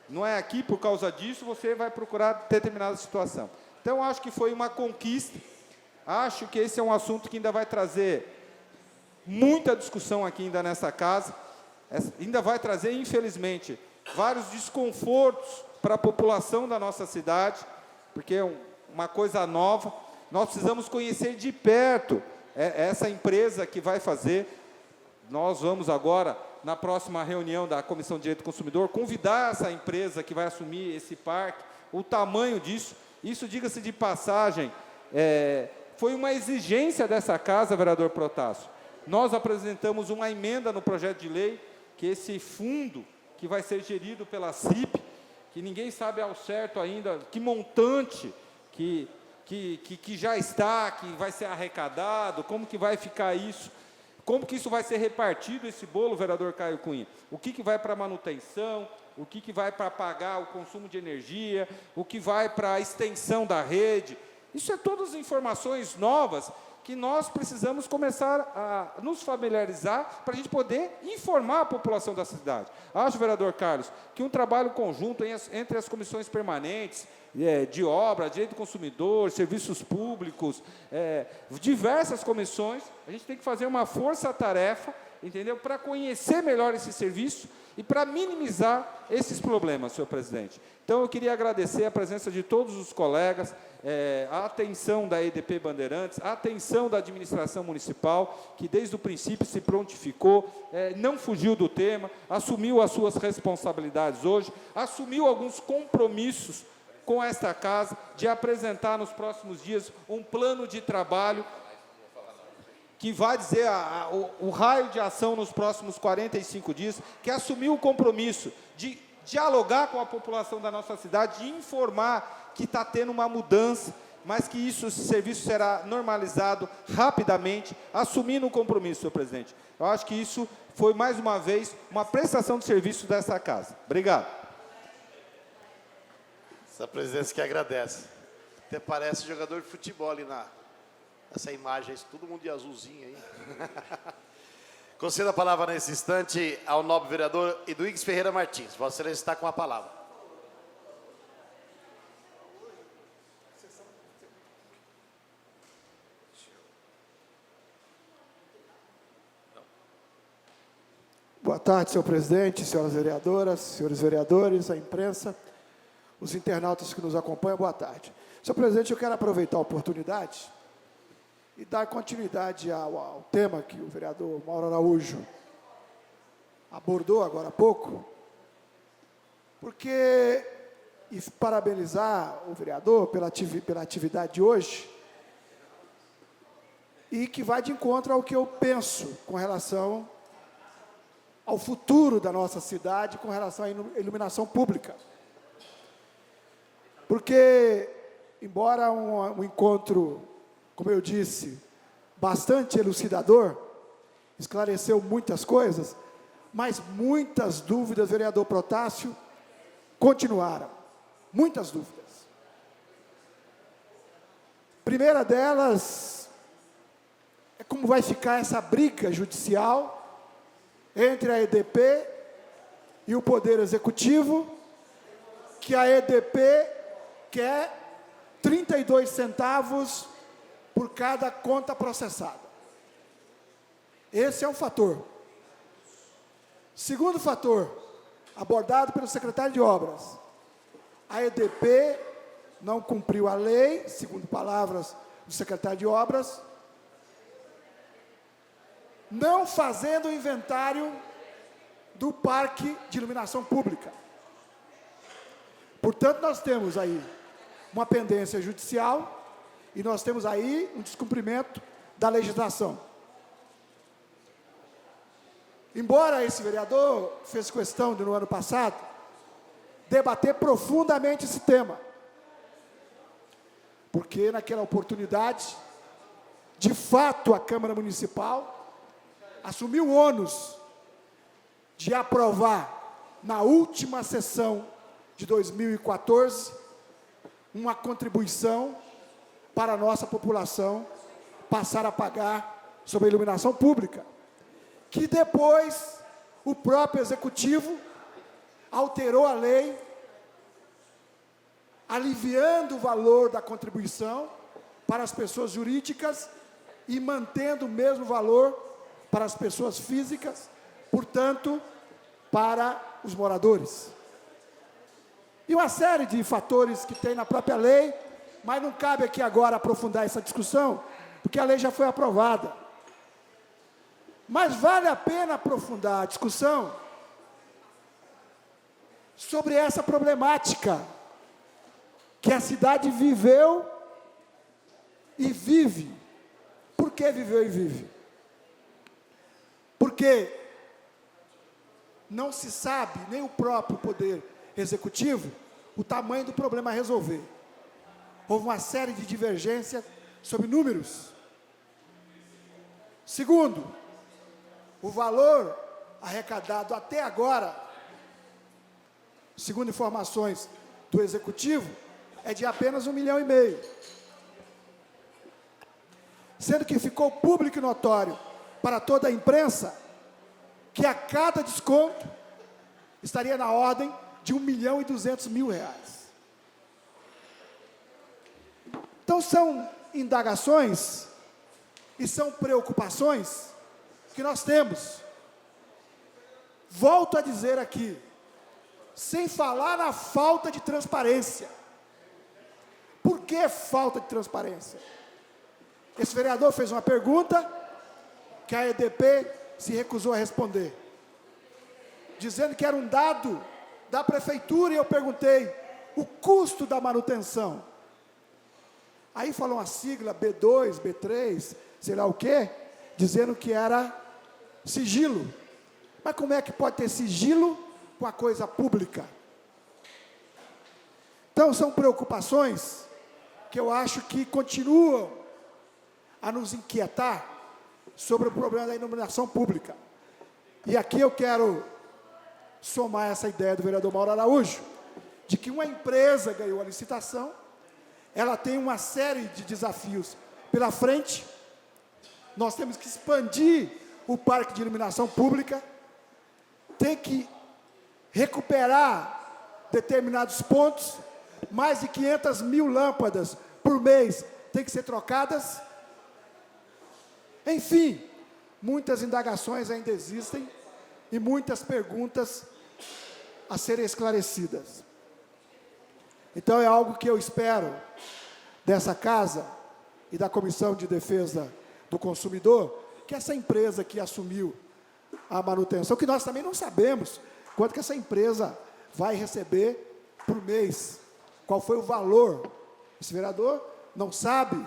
Não é aqui, por causa disso, você vai procurar determinada situação. Então, acho que foi uma conquista. Acho que esse é um assunto que ainda vai trazer muita discussão aqui ainda nessa casa. Ainda vai trazer, infelizmente, vários desconfortos para a população da nossa cidade, porque é uma coisa nova. Nós precisamos conhecer de perto essa empresa que vai fazer. Nós vamos agora, na próxima reunião da Comissão de Direito do Consumidor, convidar essa empresa que vai assumir esse parque, o tamanho disso. Isso, diga-se de passagem, foi uma exigência dessa casa, vereador Protásio. Nós apresentamos uma emenda no projeto de lei, que esse fundo, que vai ser gerido pela CIP, que ninguém sabe ao certo ainda que montante que já está, que vai ser arrecadado, como que vai ficar isso, como que isso vai ser repartido, esse bolo, vereador Caio Cunha. O que vai para manutenção, o que vai para pagar o consumo de energia, o que vai para a extensão da rede. Isso é todas informações novas que nós precisamos começar a nos familiarizar para a gente poder informar a população da cidade. Acho, vereador Carlos, que um trabalho conjunto entre as comissões permanentes, de obra, direito do consumidor, serviços públicos, diversas comissões, a gente tem que fazer uma força-tarefa, entendeu? Para conhecer melhor esse serviço e para minimizar esses problemas, senhor presidente. Então, eu queria agradecer a presença de todos os colegas, a atenção da EDP Bandeirantes, a atenção da administração municipal, que desde o princípio se prontificou, não fugiu do tema, assumiu as suas responsabilidades hoje, assumiu alguns compromissos com esta casa, de apresentar nos próximos dias um plano de trabalho que vai dizer o raio de ação nos próximos 45 dias, que assumiu o compromisso de dialogar com a população da nossa cidade, de informar que está tendo uma mudança, mas que esse serviço será normalizado rapidamente, assumindo o compromisso, senhor presidente. Eu acho que isso foi, mais uma vez, uma prestação de serviço dessa casa. Obrigado. Essa presidência que agradece. Até parece jogador de futebol ali nessa imagem, todo mundo de azulzinho aí. Concedo a palavra nesse instante ao nobre vereador Eduígues Ferreira Martins. Vossa Excelência está com a palavra. Boa tarde, senhor presidente, senhoras vereadoras, senhores vereadores, a imprensa, os internautas que nos acompanham, boa tarde. Senhor presidente, eu quero aproveitar a oportunidade e dar continuidade ao tema que o vereador Mauro Araújo abordou agora há pouco, porque, e parabenizar o vereador pela atividade de hoje, e que vai de encontro ao que eu penso com relação ao futuro da nossa cidade, com relação à iluminação pública. Porque, embora um encontro, como eu disse, bastante elucidador, esclareceu muitas coisas, mas muitas dúvidas, vereador Protásio, continuaram. Muitas dúvidas. Primeira delas é como vai ficar essa briga judicial entre a EDP e o Poder Executivo, que a EDP quer 32 centavos por cada conta processada. Esse é um fator. Segundo fator, abordado pelo secretário de Obras, a EDP não cumpriu a lei, segundo palavras do secretário de Obras, não fazendo o inventário do parque de iluminação pública. Portanto, nós temos aí uma pendência judicial e nós temos aí um descumprimento da legislação. Embora esse vereador fez questão de, no ano passado, debater profundamente esse tema, porque naquela oportunidade, de fato, a Câmara Municipal assumiu o ônus de aprovar, na última sessão de 2014, uma contribuição para a nossa população passar a pagar sobre a iluminação pública, que depois o próprio Executivo alterou a lei, aliviando o valor da contribuição para as pessoas jurídicas e mantendo o mesmo valor para as pessoas físicas, portanto, para os moradores. E uma série de fatores que tem na própria lei, mas não cabe aqui agora aprofundar essa discussão, porque a lei já foi aprovada. Mas vale a pena aprofundar a discussão sobre essa problemática que a cidade viveu e vive. Por que viveu e vive? Porque não se sabe, nem o próprio Poder Executivo, o tamanho do problema a resolver. Houve uma série de divergências sobre números. Segundo, o valor arrecadado até agora, segundo informações do Executivo, é de apenas 1,5 milhão. sendo que ficou público e notório para toda a imprensa que a cada desconto estaria na ordem de R$1.200.000. Então são indagações e são preocupações que nós temos. Volto a dizer aqui, sem falar na falta de transparência. Por que falta de transparência? Esse vereador fez uma pergunta que a EDP se recusou a responder, dizendo que era um dado da prefeitura, e eu perguntei o custo da manutenção. Aí falou uma sigla B2, B3, sei lá o quê, dizendo que era sigilo. Mas como é que pode ter sigilo com a coisa pública? Então são preocupações que eu acho que continuam a nos inquietar sobre o problema da iluminação pública. E aqui eu quero somar essa ideia do vereador Mauro Araújo, de que uma empresa ganhou a licitação, ela tem uma série de desafios pela frente, nós temos que expandir o parque de iluminação pública, tem que recuperar determinados pontos, mais de 500.000 lâmpadas por mês tem que ser trocadas. Enfim, muitas indagações ainda existem e muitas perguntas a serem esclarecidas. Então é algo que eu espero dessa casa e da Comissão de Defesa do Consumidor, que essa empresa que assumiu a manutenção, que nós também não sabemos quanto que essa empresa vai receber por mês, qual foi o valor. Esse vereador não sabe.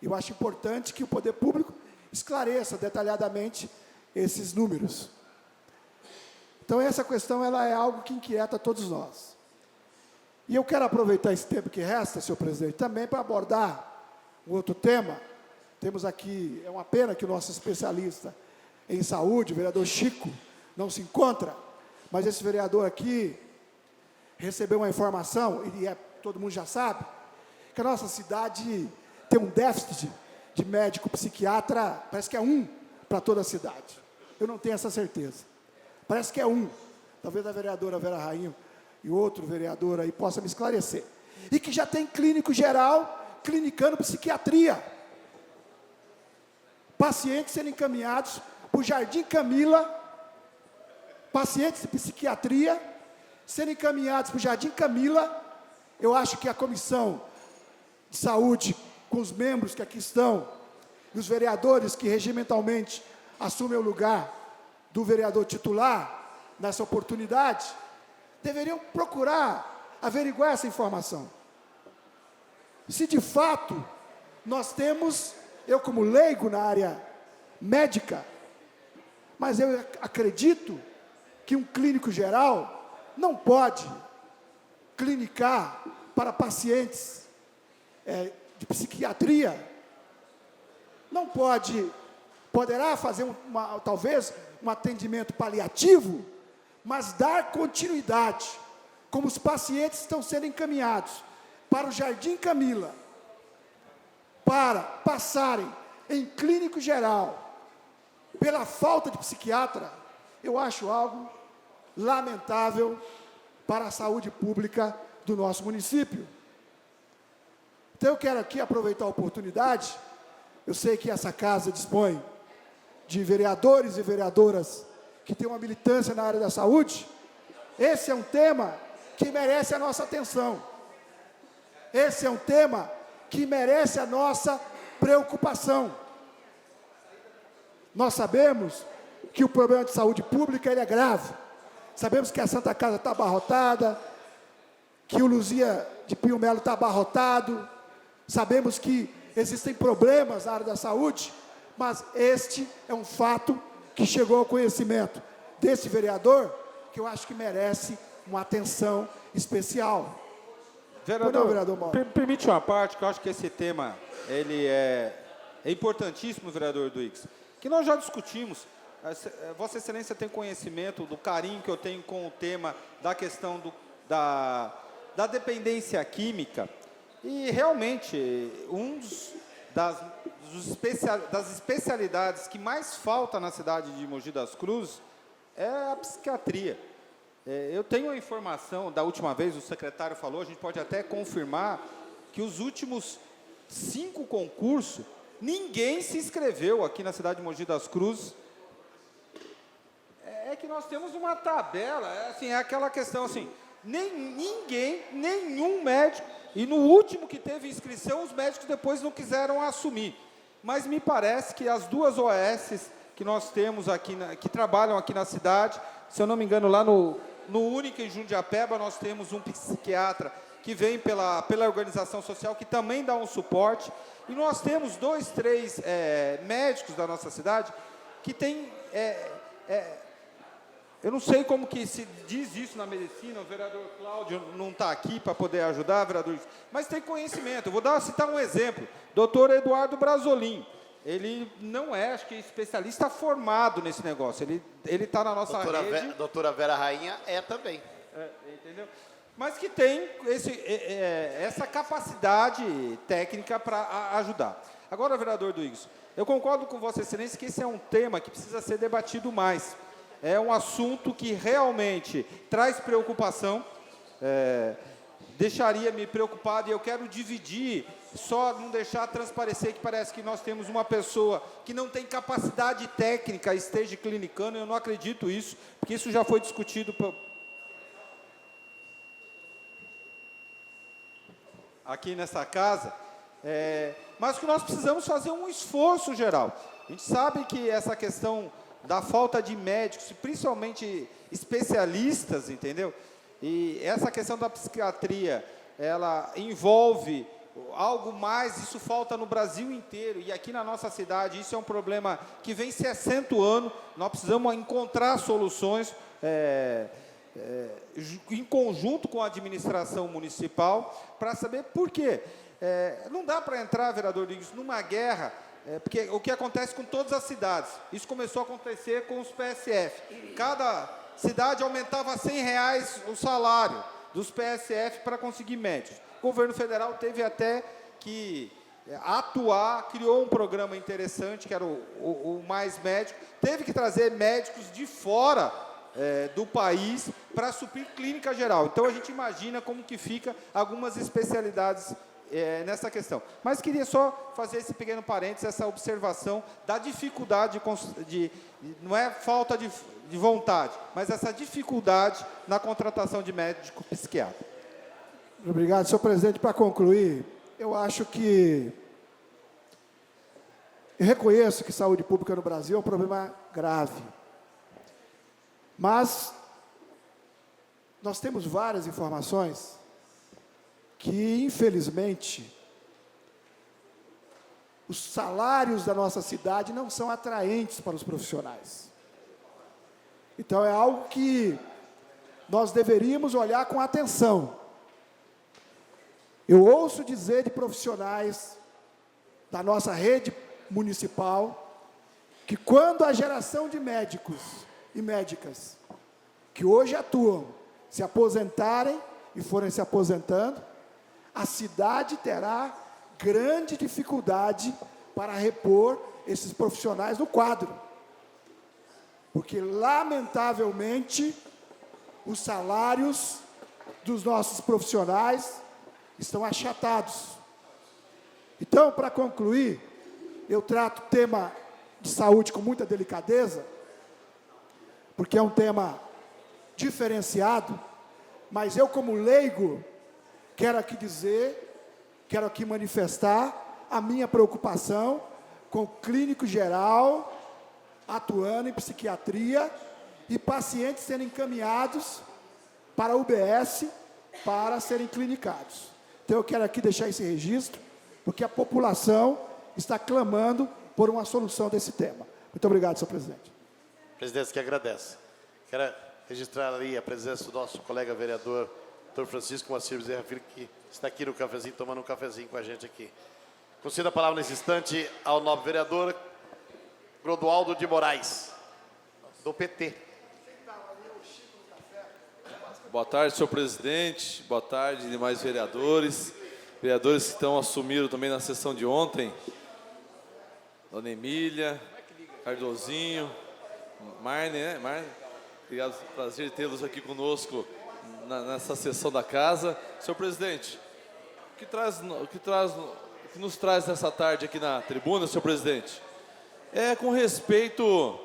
Eu acho importante que o poder público esclareça detalhadamente esses números. Então essa questão ela é algo que inquieta todos nós. E eu quero aproveitar esse tempo que resta, senhor presidente, também para abordar um outro tema. Temos aqui, é uma pena que o nosso especialista em saúde, o vereador Chico, não se encontra, mas esse vereador aqui recebeu uma informação, e todo mundo já sabe, que a nossa cidade tem um déficit de médico psiquiatra, parece que é um para toda a cidade. Eu não tenho essa certeza. Parece que é um. Talvez a vereadora Vera Rainho e outro vereador aí possa me esclarecer. E que já tem clínico geral clinicando psiquiatria. Pacientes sendo encaminhados para o Jardim Camila, pacientes de psiquiatria sendo encaminhados para o Jardim Camila. Eu acho que a Comissão de Saúde, com os membros que aqui estão, e os vereadores que regimentalmente assumem o lugar do vereador titular, nessa oportunidade, deveriam procurar averiguar essa informação. Se de fato nós temos, eu como leigo na área médica, mas eu acredito que um clínico geral não pode clinicar para pacientes de psiquiatria, não poderá fazer talvez um atendimento paliativo, mas dar continuidade, como os pacientes estão sendo encaminhados para o Jardim Camila, para passarem em clínico geral, pela falta de psiquiatra, eu acho algo lamentável para a saúde pública do nosso município. Então eu quero aqui aproveitar a oportunidade, eu sei que essa casa dispõe de vereadores e vereadoras que têm uma militância na área da saúde. Esse é um tema que merece a nossa atenção. Esse é um tema que merece a nossa preocupação. Nós sabemos que o problema de saúde pública ele é grave. Sabemos que a Santa Casa está abarrotada, que o Luzia de Pinho Melo está abarrotado. Sabemos que existem problemas na área da saúde, mas este é um fato que chegou ao conhecimento desse vereador, que eu acho que merece uma atenção especial. Vereador, vereador Mauro. Permite uma parte, que eu acho que esse tema ele é importantíssimo, vereador Duix, que nós já discutimos. Vossa Excelência tem conhecimento do carinho que eu tenho com o tema da questão da dependência química, e realmente um dos das especialidades que mais falta na cidade de Mogi das Cruzes é a psiquiatria. Eu tenho a informação, da última vez o secretário falou, a gente pode até confirmar, que os últimos 5 concursos, ninguém se inscreveu aqui na cidade de Mogi das Cruzes. É que nós temos uma tabela, é aquela questão assim, nenhum médico, e no último que teve inscrição, os médicos depois não quiseram assumir. Mas me parece que as 2 OS que nós temos aqui, que trabalham aqui na cidade, se eu não me engano, lá no Única, em Jundiapeba, nós temos um psiquiatra que vem pela organização social, que também dá um suporte, e nós temos 2, 3 médicos da nossa cidade que têm... eu não sei como que se diz isso na medicina, o vereador Cláudio não está aqui para poder ajudar, vereador, mas tem conhecimento. Eu vou citar um exemplo, doutor Eduardo Brasolim. Ele não é, acho que, especialista formado nesse negócio, ele está na nossa rede. Doutora Vera Rainha é também. Entendeu? Mas que tem essa capacidade técnica para ajudar. Agora, vereador Duígues, eu concordo com Vossa Excelência que esse é um tema que precisa ser debatido mais. É um assunto que realmente traz preocupação, deixaria-me preocupado, e eu quero dividir, só não deixar transparecer que parece que nós temos uma pessoa que não tem capacidade técnica, esteja clinicando. Eu não acredito isso, porque isso já foi discutido aqui nessa casa, mas que nós precisamos fazer um esforço geral. A gente sabe que essa questão da falta de médicos, principalmente especialistas, entendeu? E essa questão da psiquiatria, ela envolve algo mais, isso falta no Brasil inteiro, e aqui na nossa cidade, isso é um problema que vem se acentuando. Nós precisamos encontrar soluções em conjunto com a administração municipal, para saber por quê. Não dá para entrar, vereador Digos, numa guerra, porque o que acontece com todas as cidades, isso começou a acontecer com os PSF. Cada cidade aumentava R$100 o salário dos PSF para conseguir médicos. O governo federal teve até que atuar, criou um programa interessante, que era o Mais Médico, teve que trazer médicos de fora do país para suprir clínica geral. Então, a gente imagina como que fica algumas especialidades nessa questão. Mas queria só fazer esse pequeno parênteses, essa observação da dificuldade, não é falta de vontade, mas essa dificuldade na contratação de médico psiquiatra. Obrigado, senhor presidente. Para concluir, eu acho que... Eu reconheço que saúde pública no Brasil é um problema grave. Mas nós temos várias informações que, infelizmente, os salários da nossa cidade não são atraentes para os profissionais. Então, é algo que nós deveríamos olhar com atenção. Eu ouço dizer de profissionais da nossa rede municipal que, quando a geração de médicos e médicas que hoje atuam se aposentarem e forem se aposentando, a cidade terá grande dificuldade para repor esses profissionais no quadro. Porque, lamentavelmente, os salários dos nossos profissionais estão achatados. Então, para concluir, eu trato o tema de saúde com muita delicadeza, porque é um tema diferenciado, mas eu, como leigo, quero aqui manifestar a minha preocupação com o clínico geral atuando em psiquiatria e pacientes sendo encaminhados para a UBS para serem clinicados. Então, eu quero aqui deixar esse registro, porque a população está clamando por uma solução desse tema. Muito obrigado, senhor presidente. Presidente, que agradece. Quero registrar ali a presença do nosso colega vereador, Dr. Francisco Moacir Bezerra Filho, que está aqui no cafezinho, tomando um cafezinho com a gente aqui. Concedo a palavra nesse instante ao nobre vereador Clodoaldo de Moraes, do PT. Boa tarde, senhor presidente. Boa tarde, demais vereadores. Vereadores que assumiram também na sessão de ontem. Dona Emília, Cardozinho, Marne, né? Marne, obrigado, prazer tê-los aqui conosco nessa sessão da casa. Senhor presidente, o que nos traz nessa tarde aqui na tribuna, senhor presidente, é com respeito,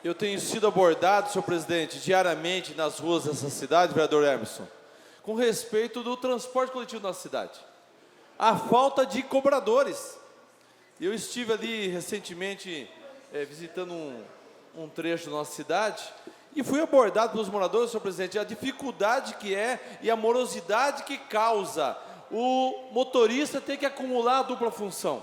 eu tenho sido abordado, senhor presidente, diariamente nas ruas dessa cidade, vereador Emerson, com respeito do transporte coletivo na cidade. A falta de cobradores. Eu estive ali recentemente visitando um trecho da nossa cidade e fui abordado pelos moradores, senhor presidente, a dificuldade que é e a morosidade que causa o motorista ter que acumular a dupla função.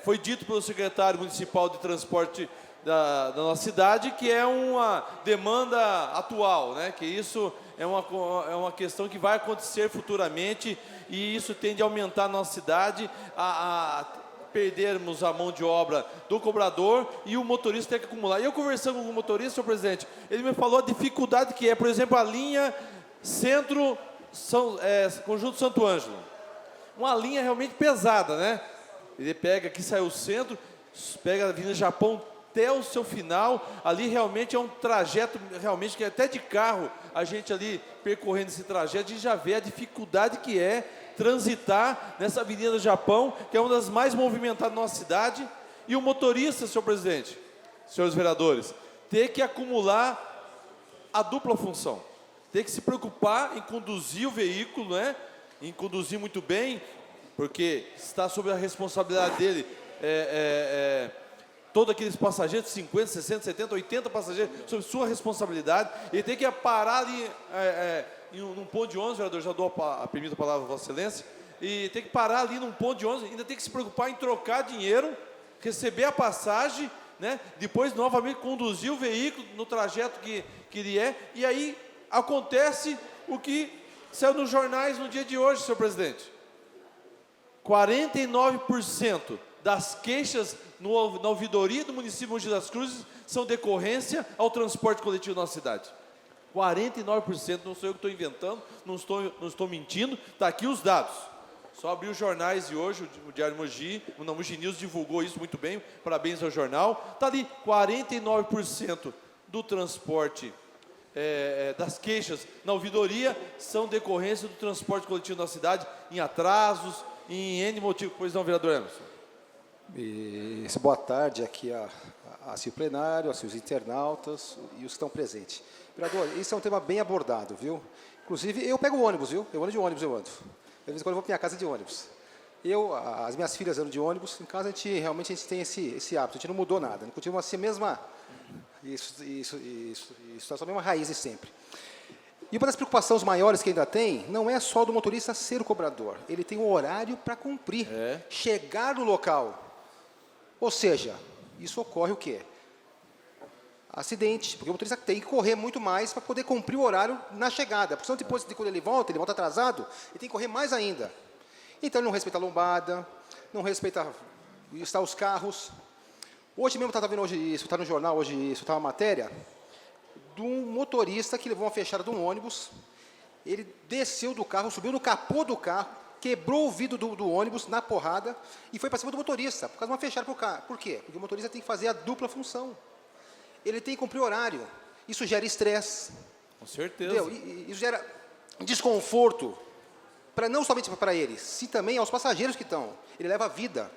Foi dito pelo secretário municipal de transporte da nossa cidade que é uma demanda atual, né? Que isso é uma questão que vai acontecer futuramente e isso tende a aumentar a nossa cidade, a perdermos a mão de obra do cobrador e o motorista ter que acumular. E eu conversando com o motorista, senhor presidente, ele me falou a dificuldade que é, por exemplo, a linha Conjunto Santo Ângelo. Uma linha realmente pesada, né? Ele pega aqui, sai o centro, pega a Avenida Japão até o seu final, ali realmente é um trajeto, realmente, que até de carro, a gente ali percorrendo esse trajeto, a gente já vê a dificuldade que é transitar nessa Avenida Japão, que é uma das mais movimentadas da nossa cidade, e o motorista, senhor presidente, senhores vereadores, ter que acumular a dupla função, ter que se preocupar em conduzir o veículo, né? Em conduzir muito bem, porque está sob a responsabilidade dele, todos aqueles passageiros, 50, 60, 70, 80 passageiros, sob sua responsabilidade, ele tem que parar ali num ponto de ônibus, vereador, já dou permito a palavra a Vossa Excelência, e tem que parar ali num ponto de ônibus, ainda tem que se preocupar em trocar dinheiro, receber a passagem, né? Depois novamente conduzir o veículo no trajeto que ele é, e aí acontece o que saiu nos jornais no dia de hoje, senhor presidente. 49% das queixas na ouvidoria do município de Mogi das Cruzes são decorrência ao transporte coletivo na nossa cidade. 49%, não sou eu que estou inventando, não estou mentindo, está aqui os dados. Só abri os jornais e hoje o Diário Mogi, o Mogi News divulgou isso muito bem, parabéns ao jornal. Está ali, 49% do transporte, das queixas na ouvidoria são decorrência do transporte coletivo na cidade, em atrasos, em N motivo. Pois não, vereador Emerson. Boa tarde aqui a seu plenário, a seus internautas e os que estão presentes. Vereador, esse é um tema bem abordado, viu? Inclusive, eu pego o ônibus, viu? Eu ando de ônibus, eu ando. De vez em quando eu vou para minha casa de ônibus. As minhas filhas andam de ônibus. Em casa, realmente a gente tem esse hábito. A gente não mudou nada. Não continua assim a mesma... Isso é só a mesma raiz de sempre. E uma das preocupações maiores que ainda tem, não é só do motorista ser o cobrador. Ele tem um horário para cumprir. Chegar no local. Ou seja, isso ocorre o quê? Acidente, porque o motorista tem que correr muito mais para poder cumprir o horário na chegada. Porque senão depois, quando ele volta atrasado, ele tem que correr mais ainda. Então, ele não respeita a lombada, não respeita os carros. Hoje mesmo, estava vendo hoje isso, está no jornal hoje isso, está uma matéria de um motorista que levou uma fechada de um ônibus, ele desceu do carro, subiu no capô do carro, quebrou o vidro do ônibus na porrada e foi para cima do motorista, por causa de uma fechada para o carro. Por quê? Porque o motorista tem que fazer a dupla função. Ele tem que cumprir o horário. Isso gera estresse. Com certeza. Isso gera desconforto, não somente para ele, sim também aos passageiros que estão. Ele leva a vida.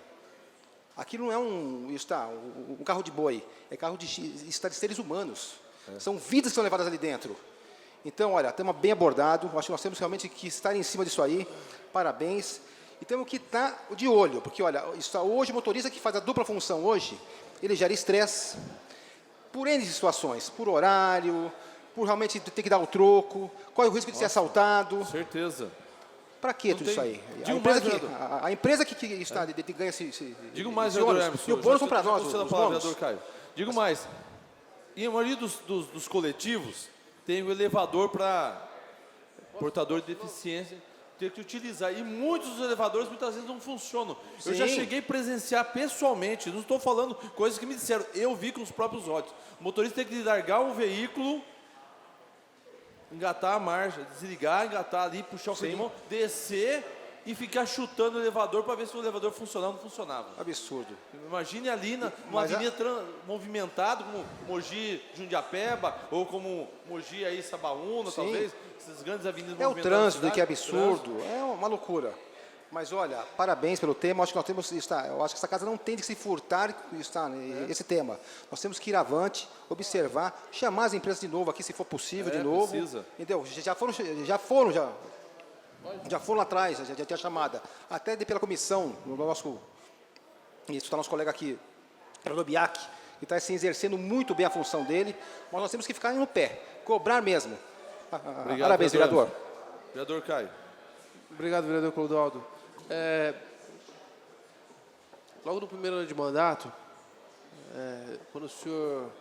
Aquilo não é um carro de boi, é carro de seres humanos. São vidas que são levadas ali dentro. Então, olha, tema bem abordado, acho que nós temos realmente que estar em cima disso aí, parabéns. E temos que estar de olho, porque, olha, hoje o motorista que faz a dupla função hoje, ele gera estresse, por N situações, por horário, por realmente ter que dar o troco, qual é o risco de ser assaltado. Com certeza. Para que tudo isso aí? A empresa que está ganha esse Digo mais, vereador Emerson. E o bônus são para nós, os vereador Caio. Digo mais. E a maioria dos coletivos tem o elevador para portador de deficiência ter que utilizar. E muitos dos elevadores muitas vezes não funcionam. Sim. Eu já cheguei a presenciar pessoalmente, não estou falando coisas que me disseram, eu vi com os próprios olhos. O motorista tem que largar o veículo, engatar a marcha, desligar, engatar ali, puxar o freio de mão, descer e ficar chutando o elevador para ver se o elevador funcionava ou não funcionava. Absurdo. Imagine ali numa Mas avenida movimentada, como Mogi Jundiapeba, ou como Mogi aí Sabaúna, Sim. talvez, essas grandes avenidas É o movimentadas da trânsito cidade, que é absurdo, trânsito. é uma loucura. Mas olha, parabéns pelo tema. Acho que nós temos, eu acho que essa casa não tem de se furtar esse tema. Nós temos que ir avante, observar, chamar as empresas de novo aqui, se for possível, de novo. Precisa. Entendeu? Já foram lá atrás, já tinha chamada. Até pela comissão, no nosso, isso está nosso colega aqui, o Biak, que está assim, exercendo muito bem a função dele. Mas nós temos que ficar no pé, cobrar mesmo. Obrigado, Parabéns, vereador. Vereador Caio. Obrigado, vereador Clodoaldo. Logo no primeiro ano de mandato, quando o senhor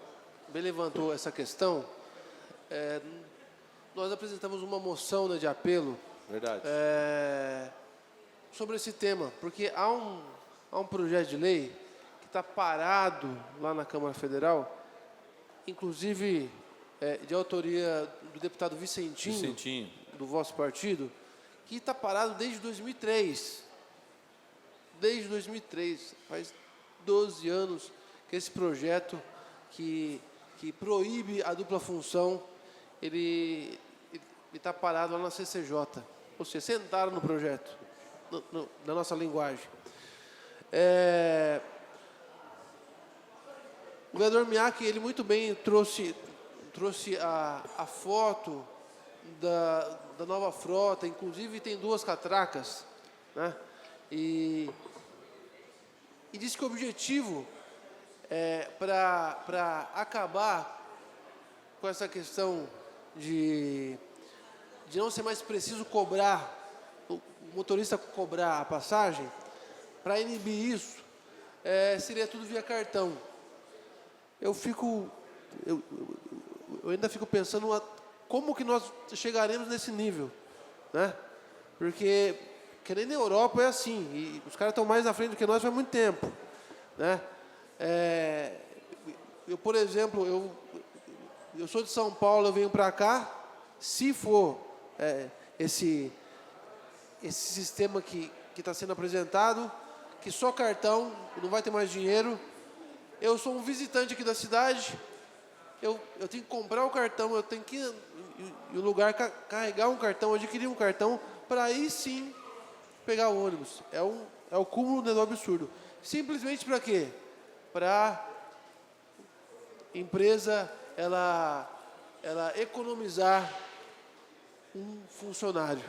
bem levantou essa questão, nós apresentamos uma moção, né, de apelo Verdade. sobre esse tema, porque há um projeto de lei que está parado lá na Câmara Federal, inclusive de autoria do deputado Vicentinho, do vosso partido, que está parado desde 2003. Desde 2003, faz 12 anos que esse projeto que proíbe a dupla função, ele está parado lá na CCJ. Ou seja, sentaram no projeto, na nossa linguagem. O vereador Miak, ele muito bem trouxe a foto da nova frota, inclusive tem 2 catracas, né? E disse que o objetivo para acabar com essa questão de não ser mais preciso cobrar, o motorista cobrar a passagem, para inibir isso, seria tudo via cartão. Eu ainda fico pensando como que nós chegaremos nesse nível, né? Porque que nem na Europa é assim, e os caras estão mais à frente do que nós faz muito tempo, né? Eu, por exemplo, eu sou de São Paulo, eu venho para cá, se for esse sistema que está sendo apresentado, que só cartão, não vai ter mais dinheiro, eu sou um visitante aqui da cidade, eu tenho que comprar o cartão, eu tenho que ir no lugar carregar um cartão, adquirir um cartão, para aí sim pegar o ônibus. É o cúmulo do absurdo. Simplesmente para quê? Para empresa ela economizar um funcionário,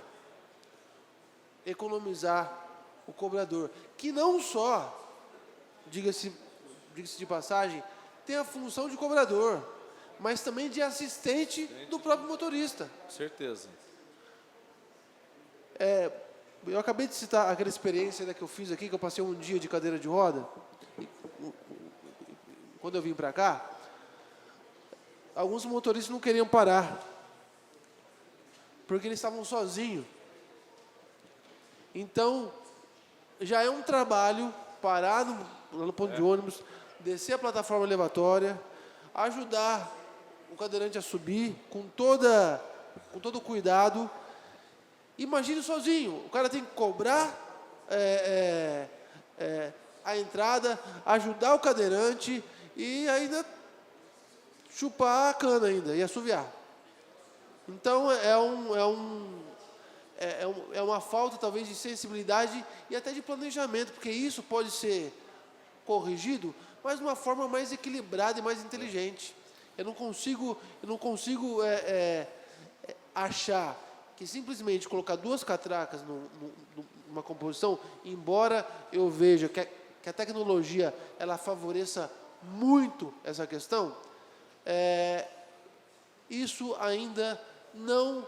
economizar o cobrador, que não só, diga-se de passagem, tem a função de cobrador, mas também de assistente do próprio motorista. Certeza. Eu acabei de citar aquela experiência que eu fiz aqui, que eu passei um dia de cadeira de roda. Quando eu vim para cá, alguns motoristas não queriam parar, porque eles estavam sozinhos. Então, já é um trabalho parar no ponto de ônibus, descer a plataforma elevatória, ajudar o cadeirante a subir com todo o cuidado. Imagine sozinho, o cara tem que cobrar a entrada, ajudar o cadeirante e ainda chupar a cana ainda e assoviar. Então é uma falta talvez de sensibilidade e até de planejamento, porque isso pode ser corrigido, mas de uma forma mais equilibrada e mais inteligente. Eu não consigo achar que simplesmente colocar 2 catracas numa composição, embora eu veja que a tecnologia ela favoreça muito essa questão, isso ainda não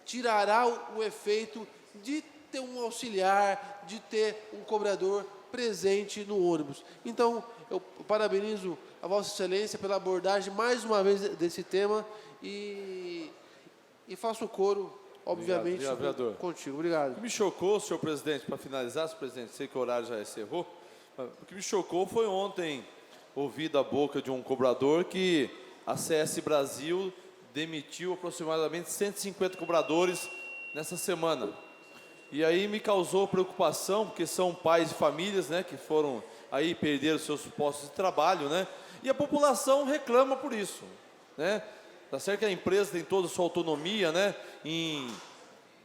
tirará o efeito de ter um auxiliar, de ter um cobrador presente no ônibus. Então, eu parabenizo a Vossa Excelência pela abordagem, mais uma vez, desse tema e faço coro, obviamente, obrigado, contigo. Obrigado. O que me chocou, senhor presidente, para finalizar, senhor presidente, sei que o horário já encerrou, o que me chocou foi ontem ouvir da boca de um cobrador que a CS Brasil demitiu aproximadamente 150 cobradores nessa semana. E aí me causou preocupação, porque são pais de famílias, né, que foram aí perderam seus postos de trabalho, né? E a população reclama por isso, né? Tá certo que a empresa tem toda a sua autonomia, né, em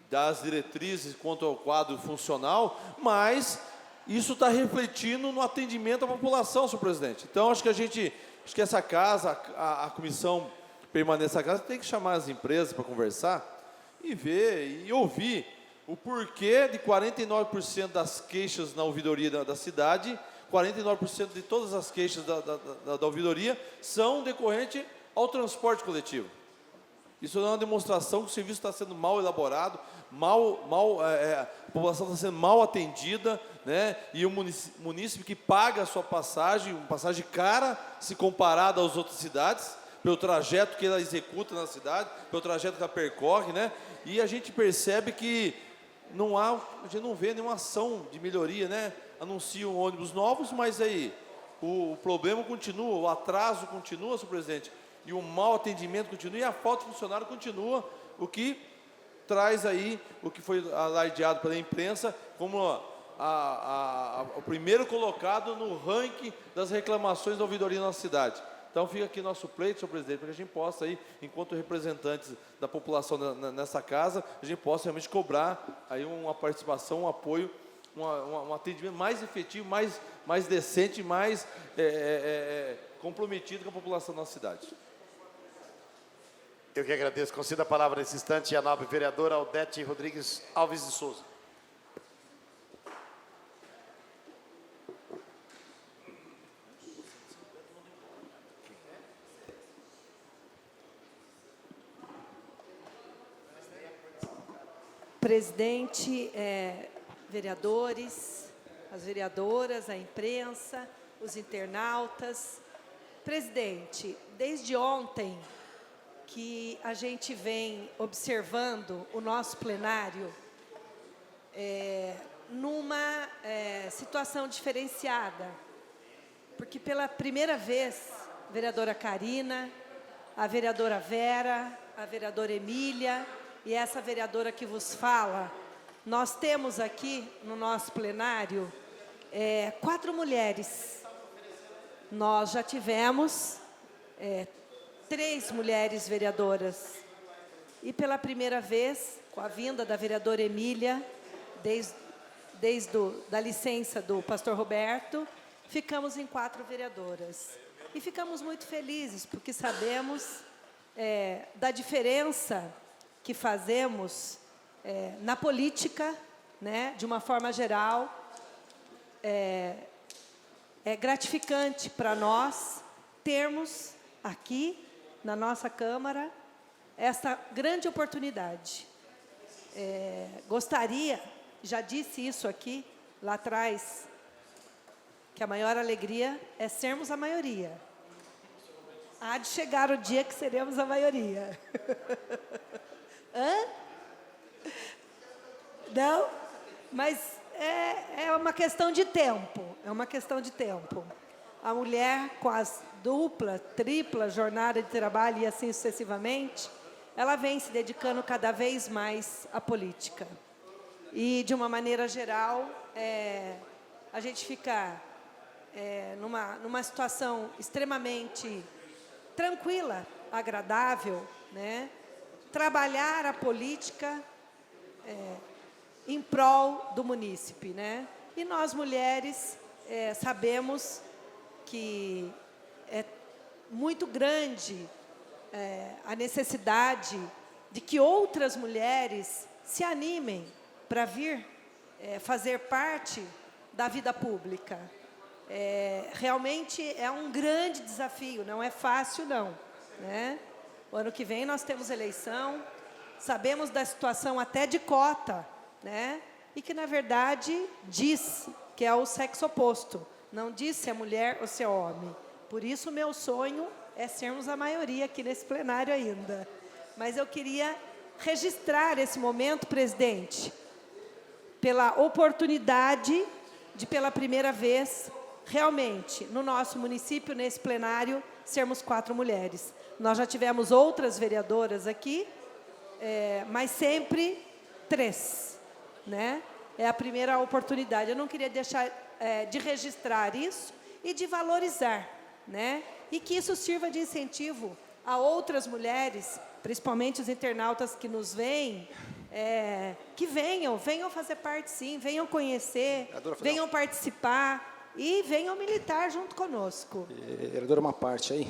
dar as diretrizes quanto ao quadro funcional, mas isso está refletindo no atendimento à população, senhor presidente. Então, acho que essa casa, a comissão permanente nessa casa, tem que chamar as empresas para conversar e ver e ouvir o porquê de 49% das queixas na ouvidoria da cidade, 49% de todas as queixas da ouvidoria são decorrentes ao transporte coletivo. Isso é uma demonstração que o serviço está sendo mal elaborado, a população está sendo mal atendida, né? E o munícipe que paga a sua passagem, uma passagem cara, se comparada às outras cidades, pelo trajeto que ela executa na cidade, pelo trajeto que ela percorre, né? E a gente percebe que a gente não vê nenhuma ação de melhoria, né? Anunciam ônibus novos, mas aí o problema continua, o atraso continua, senhor presidente, e o mau atendimento continua, e a falta de funcionário continua, o que traz aí o que foi alardeado pela imprensa como o primeiro colocado no ranking das reclamações da ouvidoria na cidade. Então fica aqui nosso pleito, senhor presidente, para que a gente possa aí, enquanto representantes da população nessa casa, a gente possa realmente cobrar aí uma participação, um apoio, um atendimento mais efetivo, mais decente, mais comprometido com a população da nossa cidade. Eu que agradeço. Conceda a palavra nesse instante à nobre vereadora Aldete Rodrigues Alves de Souza. Presidente, vereadores, as vereadoras, a imprensa, os internautas. Presidente, desde ontem que a gente vem observando o nosso plenário numa situação diferenciada, porque pela primeira vez, a vereadora Karina, a vereadora Vera, a vereadora Emília e essa vereadora que vos fala, nós temos aqui no nosso plenário 4 mulheres. Nós já tivemos 3 mulheres vereadoras. E pela primeira vez, com a vinda da vereadora Emília, desde da licença do pastor Roberto, ficamos em 4 vereadoras. E ficamos muito felizes, porque sabemos da diferença que fazemos na política, né, de uma forma geral. É gratificante para nós termos aqui na nossa Câmara essa grande oportunidade. Gostaria, já disse isso aqui lá atrás, que a maior alegria é sermos a maioria. Há de chegar o dia que seremos a maioria. Hã? Não? Mas é uma questão de tempo. É uma questão de tempo. A mulher, com as dupla, tripla jornada de trabalho e assim sucessivamente, ela vem se dedicando cada vez mais à política. E, de uma maneira geral, a gente fica numa situação extremamente tranquila, agradável, né? Trabalhar a política em prol do munícipe, né? E nós, mulheres, sabemos que é muito grande a necessidade de que outras mulheres se animem para vir fazer parte da vida pública. Realmente é um grande desafio, não é fácil não, né? O ano que vem nós temos eleição, sabemos da situação até de cota, né? E que, na verdade, diz que é o sexo oposto. Não diz se é mulher ou se é homem. Por isso, o meu sonho é sermos a maioria aqui nesse plenário ainda. Mas eu queria registrar esse momento, presidente, pela oportunidade de, pela primeira vez, realmente, no nosso município, nesse plenário, sermos 4 mulheres. Nós já tivemos outras vereadoras aqui, mas sempre 3. né? É a primeira oportunidade. Eu não queria deixar de registrar isso e de valorizar, né? E que isso sirva de incentivo a outras mulheres, principalmente os internautas que nos veem, que venham fazer parte, sim, venham conhecer, venham participar e venham militar junto conosco. Vereadora, uma parte aí,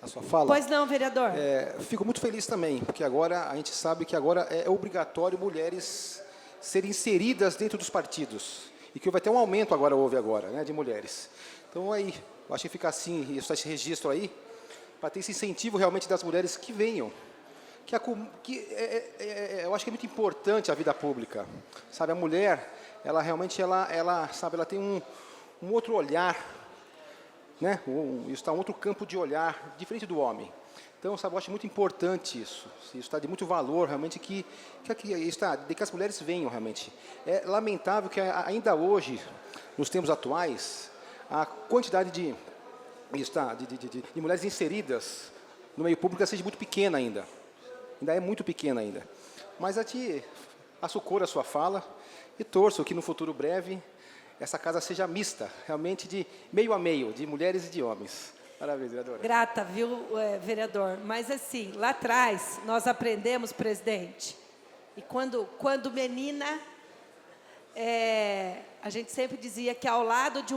a sua fala. Pois não, vereador. Fico muito feliz também, porque agora a gente sabe que agora é obrigatório mulheres serem inseridas dentro dos partidos. E que vai ter um aumento agora, né, de mulheres. Então aí, eu acho que fica assim, esse registro aí, para ter esse incentivo realmente das mulheres que venham. Eu acho que é muito importante a vida pública. Sabe, a mulher, ela realmente, sabe, ela tem um outro olhar, né? Está um outro campo de olhar, diferente do homem. Então, sabe, eu acho muito importante isso. Isso está de muito valor, realmente, que as mulheres venham, realmente. É lamentável que ainda hoje, nos tempos atuais, a quantidade de mulheres inseridas no meio público seja muito pequena ainda. Ainda é muito pequena ainda. Mas açucoro a sua fala e torço que no futuro breve essa casa seja mista, realmente de meio a meio, de mulheres e de homens. Parabéns, vereadora. Grata, viu, vereador? Mas assim, lá atrás, nós aprendemos, presidente, e quando menina, a gente sempre dizia que ao lado de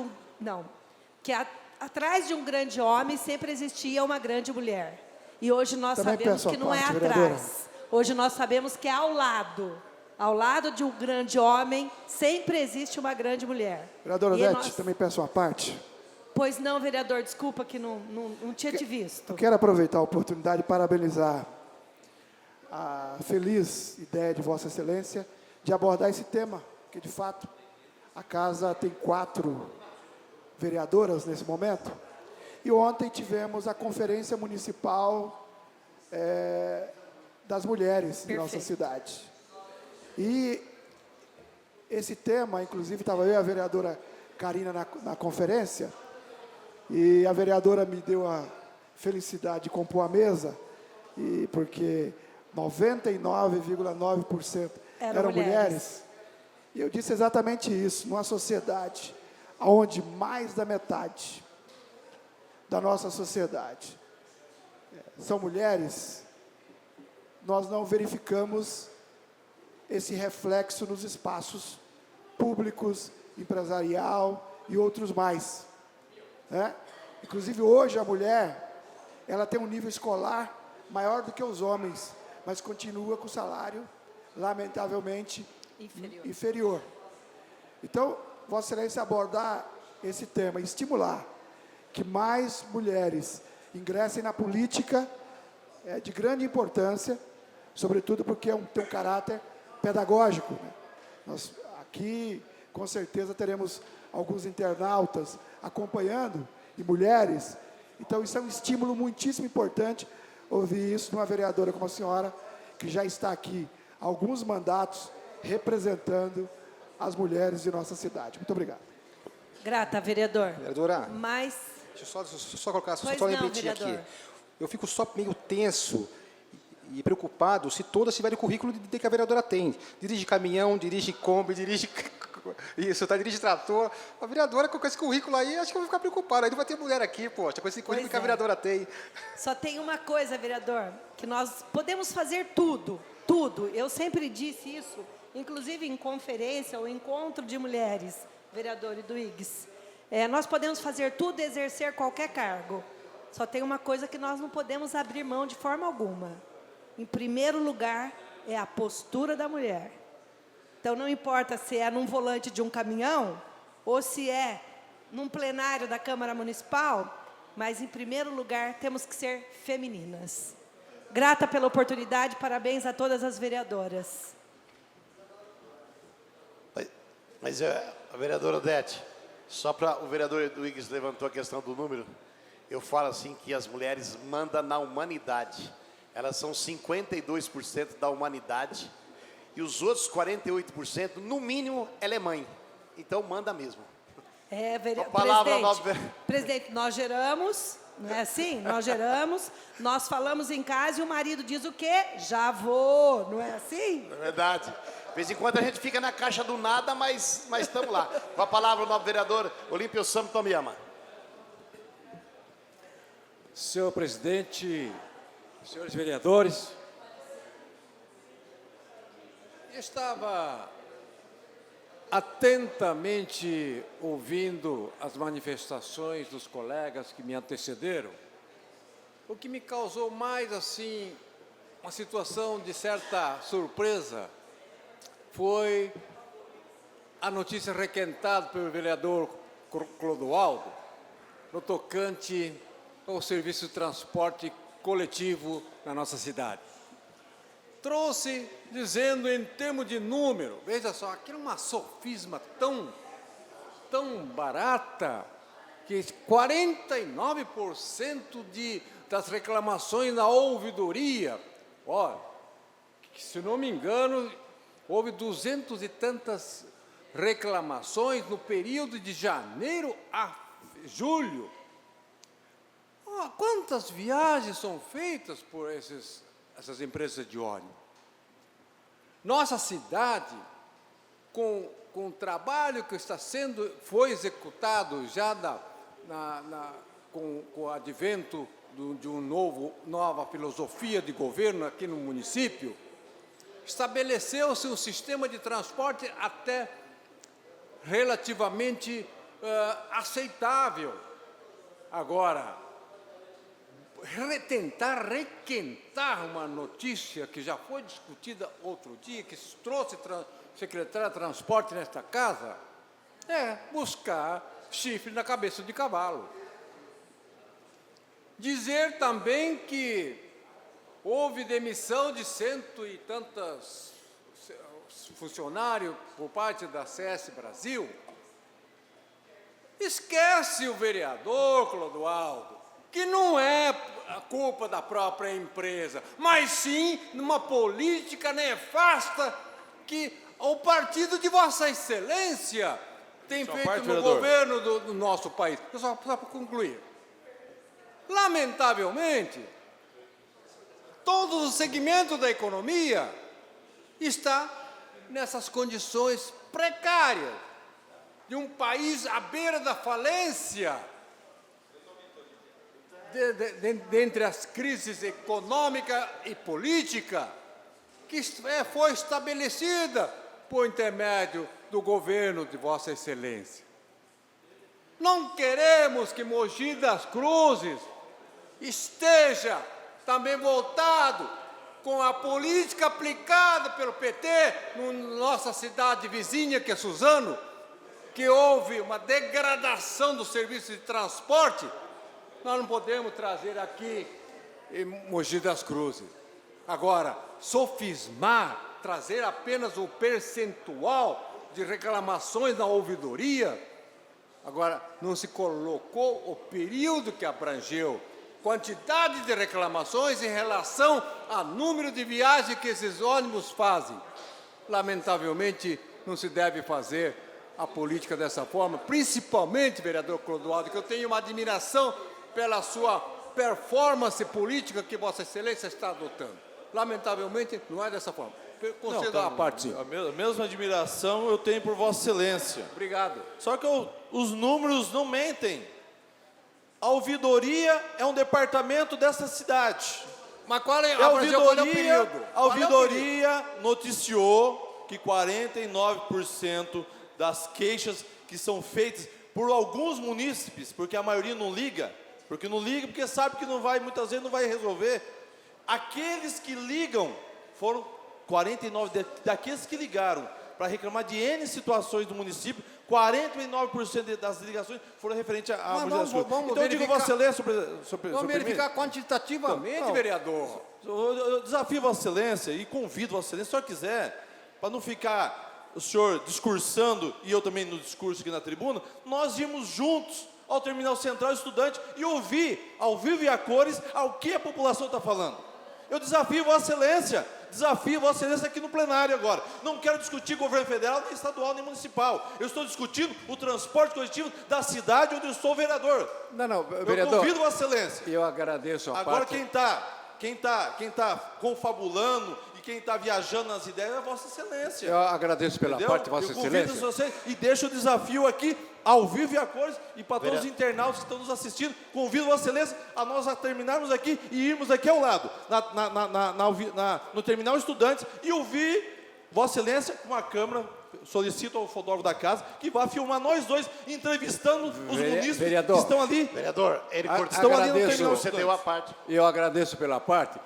atrás de um grande homem sempre existia uma grande mulher. E hoje nós sabemos que não é atrás. Hoje nós sabemos que é ao lado. Ao lado de um grande homem, sempre existe uma grande mulher. Vereadora Odete, também peço uma parte. Pois não, vereador, desculpa que não tinha te visto. Eu quero aproveitar a oportunidade e parabenizar a feliz ideia de Vossa Excelência de abordar esse tema, que de fato a casa tem 4 vereadoras nesse momento. E ontem tivemos a Conferência Municipal das Mulheres de nossa cidade. E esse tema, inclusive, estava eu e a vereadora Karina na conferência, e a vereadora me deu a felicidade de compor a mesa, porque 99,9% eram mulheres. E eu disse exatamente isso, numa sociedade onde mais da metade da nossa sociedade são mulheres, nós não verificamos esse reflexo nos espaços públicos, empresarial e outros mais. Né? Inclusive, hoje, a mulher, ela tem um nível escolar maior do que os homens, mas continua com salário, lamentavelmente, inferior. Então, Vossa Excelência abordar esse tema, estimular que mais mulheres ingressem na política é de grande importância, sobretudo porque tem um caráter pedagógico. Né? Nós aqui, com certeza, teremos alguns internautas acompanhando, e mulheres. Então, isso é um estímulo muitíssimo importante, ouvir isso de uma vereadora como a senhora, que já está aqui há alguns mandatos representando as mulheres de nossa cidade. Muito obrigado. Grata, vereador. Vereadora, mas... deixa eu só colocar, só não, lembrete aqui. Eu fico só meio tenso e preocupado se todas tiverem o currículo que a vereadora tem. Dirige caminhão, dirige Kombi, dirige trator. A vereadora com esse currículo aí, acho que eu vou ficar preocupado. Aí não vai ter mulher aqui, poxa, com esse currículo que a vereadora tem. Só tem uma coisa, vereador, que nós podemos fazer tudo, tudo. Eu sempre disse isso, inclusive em conferência ou encontro de mulheres, vereador e do IGS. Nós podemos fazer tudo e exercer qualquer cargo. Só tem uma coisa que nós não podemos abrir mão de forma alguma. Em primeiro lugar, é a postura da mulher. Então, não importa se é num volante de um caminhão ou se é num plenário da Câmara Municipal, mas, em primeiro lugar, temos que ser femininas. Grata pela oportunidade, parabéns a todas as vereadoras. Mas a vereadora Odete, só para o vereador do IGS levantou a questão do número, eu falo assim que as mulheres mandam na humanidade. Elas são 52% da humanidade e os outros 48%, no mínimo, ela é mãe. Então, manda mesmo. Presidente, nós geramos Não é assim? Nós geramos, nós falamos em casa e o marido diz o quê? Já vou, não é assim? É verdade. De vez em quando a gente fica na caixa do nada, mas estamos lá. Com a palavra o novo vereador Olímpio Sam Tomiyama. Senhor presidente, senhores vereadores, estava atentamente ouvindo as manifestações dos colegas que me antecederam, o que me causou mais, assim, uma situação de certa surpresa foi a notícia requentada pelo vereador Clodoaldo no tocante ao serviço de transporte coletivo na nossa cidade. Trouxe dizendo em termos de número, veja só, aquilo é uma sofisma tão barata, que 49% das reclamações na ouvidoria, olha, que, se não me engano, houve 200 e tantas reclamações no período de janeiro a julho. Quantas viagens são feitas por essas empresas de ônibus? Nossa cidade, com o trabalho que foi executado já com o advento de nova filosofia de governo aqui no município, estabeleceu-se um sistema de transporte até relativamente aceitável. Agora, tentar requentar uma notícia que já foi discutida outro dia, que trouxe secretário de transporte nesta casa, é buscar chifre na cabeça de cavalo. Dizer também que houve demissão de 100 e tantos funcionários por parte da CS Brasil. Esquece o vereador Clodoaldo, que não é a culpa da própria empresa, mas sim numa política nefasta que o partido de Vossa Excelência tem feito no governo do nosso país. Só para concluir. Lamentavelmente, todo o segmento da economia está nessas condições precárias de um país à beira da falência. Dentre as crises econômica e política que foi estabelecida por intermédio do governo de Vossa Excelência. Não queremos que Mogi das Cruzes esteja também voltado com a política aplicada pelo PT na nossa cidade vizinha, que é Suzano, que houve uma degradação do serviço de transporte. Nós não podemos trazer aqui em Mogi das Cruzes. Agora, sofismar, trazer apenas o percentual de reclamações na ouvidoria. Agora, não se colocou o período que abrangeu, quantidade de reclamações em relação ao número de viagens que esses ônibus fazem. Lamentavelmente, não se deve fazer a política dessa forma, principalmente, vereador Clodoaldo, que eu tenho uma admiração pela sua performance política que Vossa Excelência está adotando. Lamentavelmente, não é dessa forma. Concedo a parte. A mesma admiração eu tenho por Vossa Excelência. Obrigado. Só que os números não mentem. A ouvidoria é um departamento dessa cidade. Mas qual é o período? A ouvidoria noticiou que 49% das queixas que são feitas por alguns munícipes, porque a maioria não liga, porque sabe que não vai, muitas vezes não vai resolver. Aqueles que ligam foram 49 daqueles que ligaram para reclamar de N situações do município, 49% das ligações foram referentes a Mogi das Cruzes. Então eu digo Vossa Excelência, vamos verificar quantitativamente, vereador. Eu desafio Vossa Excelência e convido Vossa Excelência, se o senhor quiser, para não ficar o senhor discursando e eu também no discurso aqui na tribuna, nós íamos juntos ao Terminal Central Estudante e ouvir, ao vivo e a cores, ao que a população está falando. Eu desafio Vossa Excelência aqui no plenário agora. Não quero discutir governo federal, nem estadual, nem municipal. Eu estou discutindo o transporte coletivo da cidade onde eu sou vereador. Não, vereador. Eu convido Vossa Excelência. Eu agradeço a Agora parte. quem tá confabulando e quem está viajando nas ideias é Vossa Excelência. Eu agradeço pela Entendeu? parte de Vossa Eu convido Excelência. vocês e deixo o desafio aqui, ao vivo e a cores, e para todos os internautas que estão nos assistindo, convido Vossa Excelência a nós a terminarmos aqui e irmos aqui ao lado, no Terminal Estudantes, e ouvir Vossa Excelência com a câmera. Solicito ao fotógrafo da casa que vá filmar nós dois entrevistando os munícipes vereador. que estão ali. Vereador, ele Estão ali no agradeço. Terminal você deu a parte. Eu agradeço pela parte,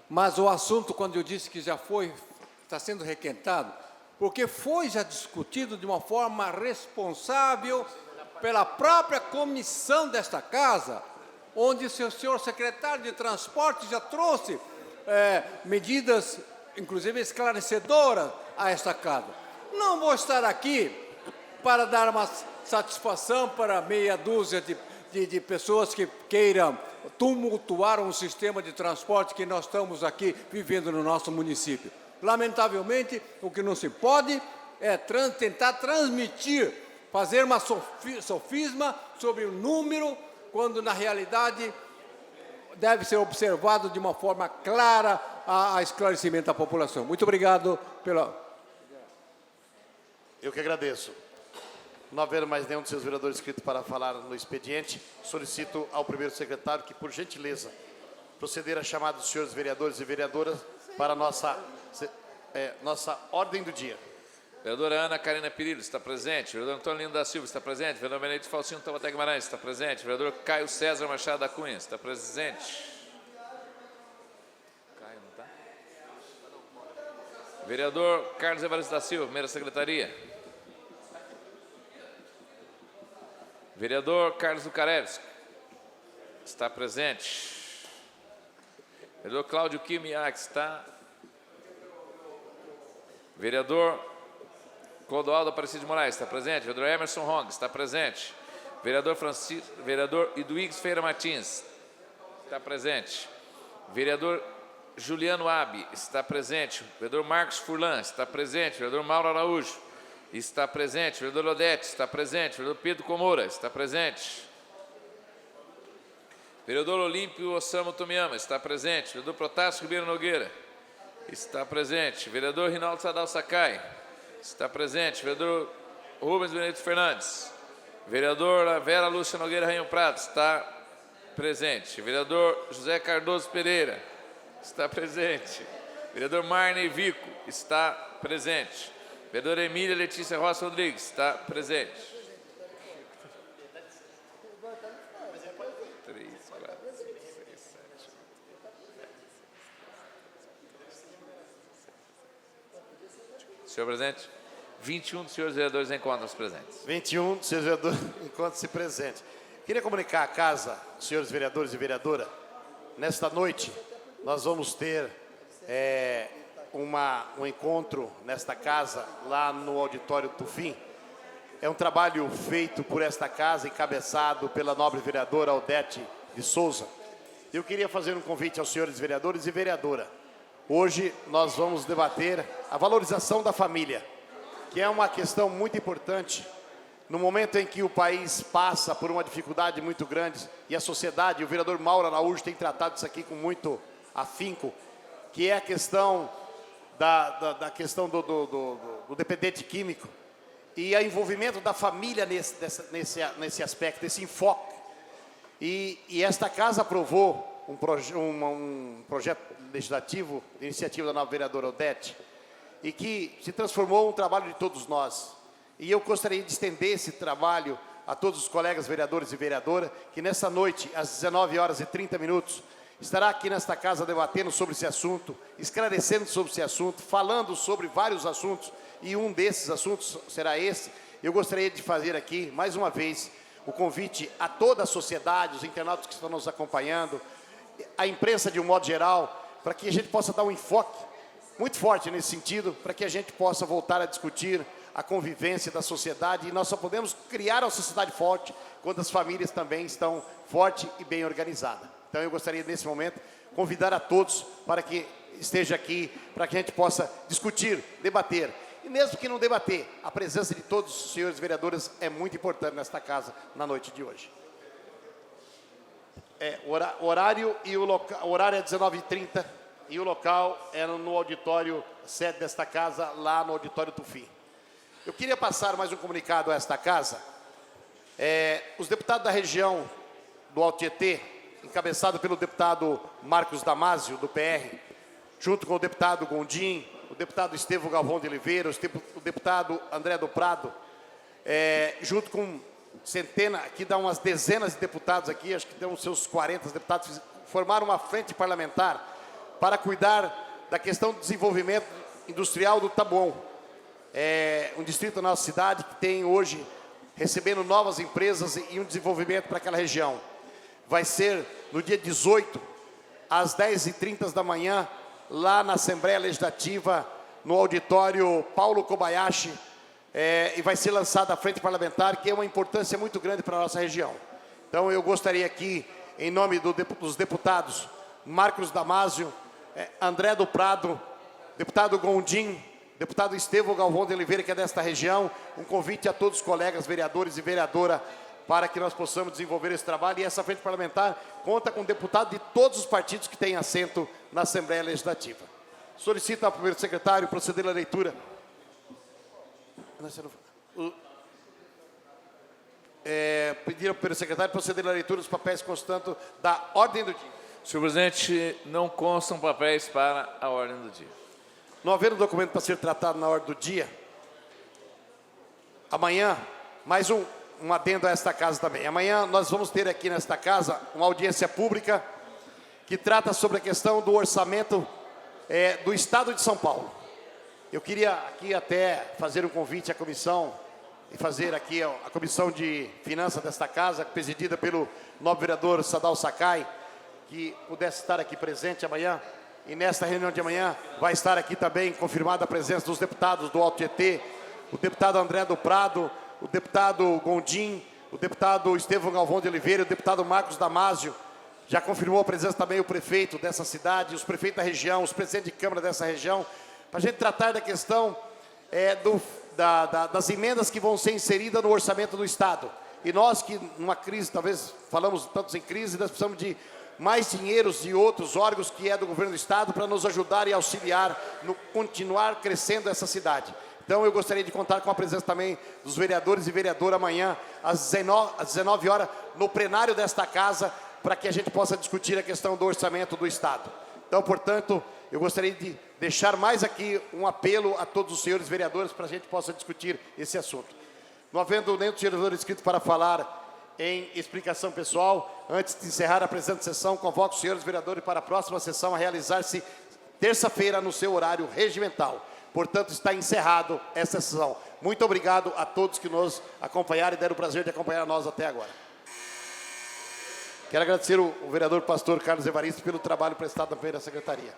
mas o assunto, quando eu disse que já está sendo requentado, porque foi já discutido de uma forma responsável pela própria comissão desta casa, onde o senhor secretário de transporte já trouxe medidas, inclusive esclarecedoras, a esta casa. Não vou estar aqui para dar uma satisfação para meia dúzia de pessoas que queiram tumultuar um sistema de transporte que nós estamos aqui vivendo no nosso município. Lamentavelmente, o que não se pode é tentar transmitir, fazer uma sofisma sobre o número, quando na realidade deve ser observado de uma forma clara a esclarecimento da população. Muito obrigado pela... Eu que agradeço. Não havendo mais nenhum dos seus vereadores inscritos para falar no expediente, solicito ao primeiro secretário que, por gentileza, proceder à chamada dos senhores vereadores e vereadoras para a nossa ordem do dia. Vereadora Ana Carina Pirillo está presente. Vereador Antônio da Silva está presente. Vereador Benedito Faustino Taubaté Guimarães está presente. Vereador Caio César Machado da Cunha está presente. Caio não está? Vereador Carlos Evaristo da Silva, primeira secretaria. Vereador Carlos Lucarevski está presente. Vereador Cláudio Kimiak está. Vereador Clodoaldo Aparecido de Moraes está presente. Vereador Emerson Hong está presente. Vereador Iduígues Feira Martins está presente. Vereador Juliano Abi está presente. Vereador Marcos Furlan está presente. Vereador Mauro Araújo está presente. Vereador Odete está presente. Vereador Pedro Comora está presente. Vereador Olímpio Osamo Tomiyama está presente. Vereador Protásio Ribeiro Nogueira está presente. Vereador Rinaldo Sadal Sakai está presente. Vereador Rubens Benedito Fernandes. Vereadora Vera Lúcia Nogueira Rainho Prado está presente. Vereador José Cardoso Pereira está presente. Vereador Marney Vico está presente. Vereadora Emília Letícia Roça Rodrigues está presente. 3, 4, 5, 6, 7, 8. Senhor presidente, 21 dos senhores vereadores encontram-se presentes. 21 dos senhores vereadores encontram-se presentes. Queria comunicar à casa, senhores vereadores e vereadora, nesta noite nós vamos ter um encontro nesta casa, lá no auditório Tufim. É um trabalho feito por esta casa, encabeçado pela nobre vereadora Odete de Souza. Eu queria fazer um convite aos senhores vereadores e vereadora. Hoje nós vamos debater a valorização da família, que é uma questão muito importante no momento em que o país passa por uma dificuldade muito grande e a sociedade, o vereador Mauro Araújo tem tratado isso aqui com muito afinco, que é a questão da questão do dependente químico e o envolvimento da família nesse aspecto, nesse enfoque. E esta casa aprovou um projeto legislativo, iniciativa da nova vereadora Odete, e que se transformou em um trabalho de todos nós. E eu gostaria de estender esse trabalho a todos os colegas vereadores e vereadoras, que nessa noite, às 19h30, estará aqui nesta casa debatendo sobre esse assunto, esclarecendo sobre esse assunto, falando sobre vários assuntos, e um desses assuntos será esse. Eu gostaria de fazer aqui, mais uma vez, o convite a toda a sociedade, os internautas que estão nos acompanhando, a imprensa de um modo geral, para que a gente possa dar um enfoque muito forte nesse sentido, para que a gente possa voltar a discutir a convivência da sociedade, e nós só podemos criar uma sociedade forte quando as famílias também estão fortes e bem organizadas. Então eu gostaria nesse momento convidar a todos para que esteja aqui, para que a gente possa discutir, debater. E mesmo que não debater, a presença de todos os senhores vereadores é muito importante nesta casa, na noite de hoje. O horário é 19h30 e o local é no auditório sede desta casa, lá no auditório Tufi. Eu queria passar mais um comunicado a esta casa. Os deputados da região do Alto Tietê, encabeçado pelo deputado Marcos Damasio, do PR, junto com o deputado Gondim, o deputado Estevão Galvão de Oliveira, o deputado André do Prado, junto com centenas, aqui dá umas dezenas de deputados aqui, acho que dão uns seus 40 deputados, formaram uma frente parlamentar para cuidar da questão do desenvolvimento industrial do Taboão. Um distrito da nossa cidade que tem hoje, recebendo novas empresas e um desenvolvimento para aquela região. Vai ser no dia 18, às 10h30 da manhã, lá na Assembleia Legislativa, no auditório Paulo Kobayashi, e vai ser lançada a frente parlamentar, que é uma importância muito grande para a nossa região. Então eu gostaria aqui, em nome dos deputados Marcos Damasio, André do Prado, deputado Gondim, deputado Estevão Galvão de Oliveira, que é desta região, um convite a todos os colegas vereadores e vereadora para que nós possamos desenvolver esse trabalho. E essa frente parlamentar conta com deputados de todos os partidos que têm assento na Assembleia Legislativa. Solicito ao primeiro secretário proceder à leitura. Pedir ao primeiro secretário proceder à leitura dos papéis constantes da ordem do dia. Senhor presidente, não constam papéis para a ordem do dia. Não havendo documento para ser tratado na ordem do dia, amanhã, mais um adendo a esta casa também. Amanhã nós vamos ter aqui nesta casa uma audiência pública que trata sobre a questão do orçamento do Estado de São Paulo. Eu queria aqui até fazer um convite à comissão, e fazer aqui a comissão de finanças desta casa, presidida pelo nobre vereador Sadal Sakai, que pudesse estar aqui presente amanhã. E nesta reunião de amanhã vai estar aqui também confirmada a presença dos deputados do Alto Tietê, o deputado André do Prado, o deputado Gondim, o deputado Estevão Galvão de Oliveira, o deputado Marcos Damasio. Já confirmou a presença também o prefeito dessa cidade, os prefeitos da região, os presidentes de Câmara dessa região, para a gente tratar da questão das emendas que vão ser inseridas no orçamento do Estado. E nós que numa crise, talvez falamos tantos em crise, nós precisamos de mais dinheiros de outros órgãos que é do governo do Estado para nos ajudar e auxiliar no continuar crescendo essa cidade. Então eu gostaria de contar com a presença também dos vereadores e vereadoras amanhã, às 19 horas, no plenário desta casa, para que a gente possa discutir a questão do orçamento do Estado. Então, portanto, eu gostaria de deixar mais aqui um apelo a todos os senhores vereadores para a gente possa discutir esse assunto. Não havendo nenhum vereador inscrito para falar em explicação pessoal, antes de encerrar a presente sessão, convoco os senhores vereadores para a próxima sessão a realizar-se terça-feira no seu horário regimental. Portanto, está encerrado essa sessão. Muito obrigado a todos que nos acompanharam e deram o prazer de acompanhar nós até agora. Quero agradecer o vereador pastor Carlos Evaristo pelo trabalho prestado também na secretaria.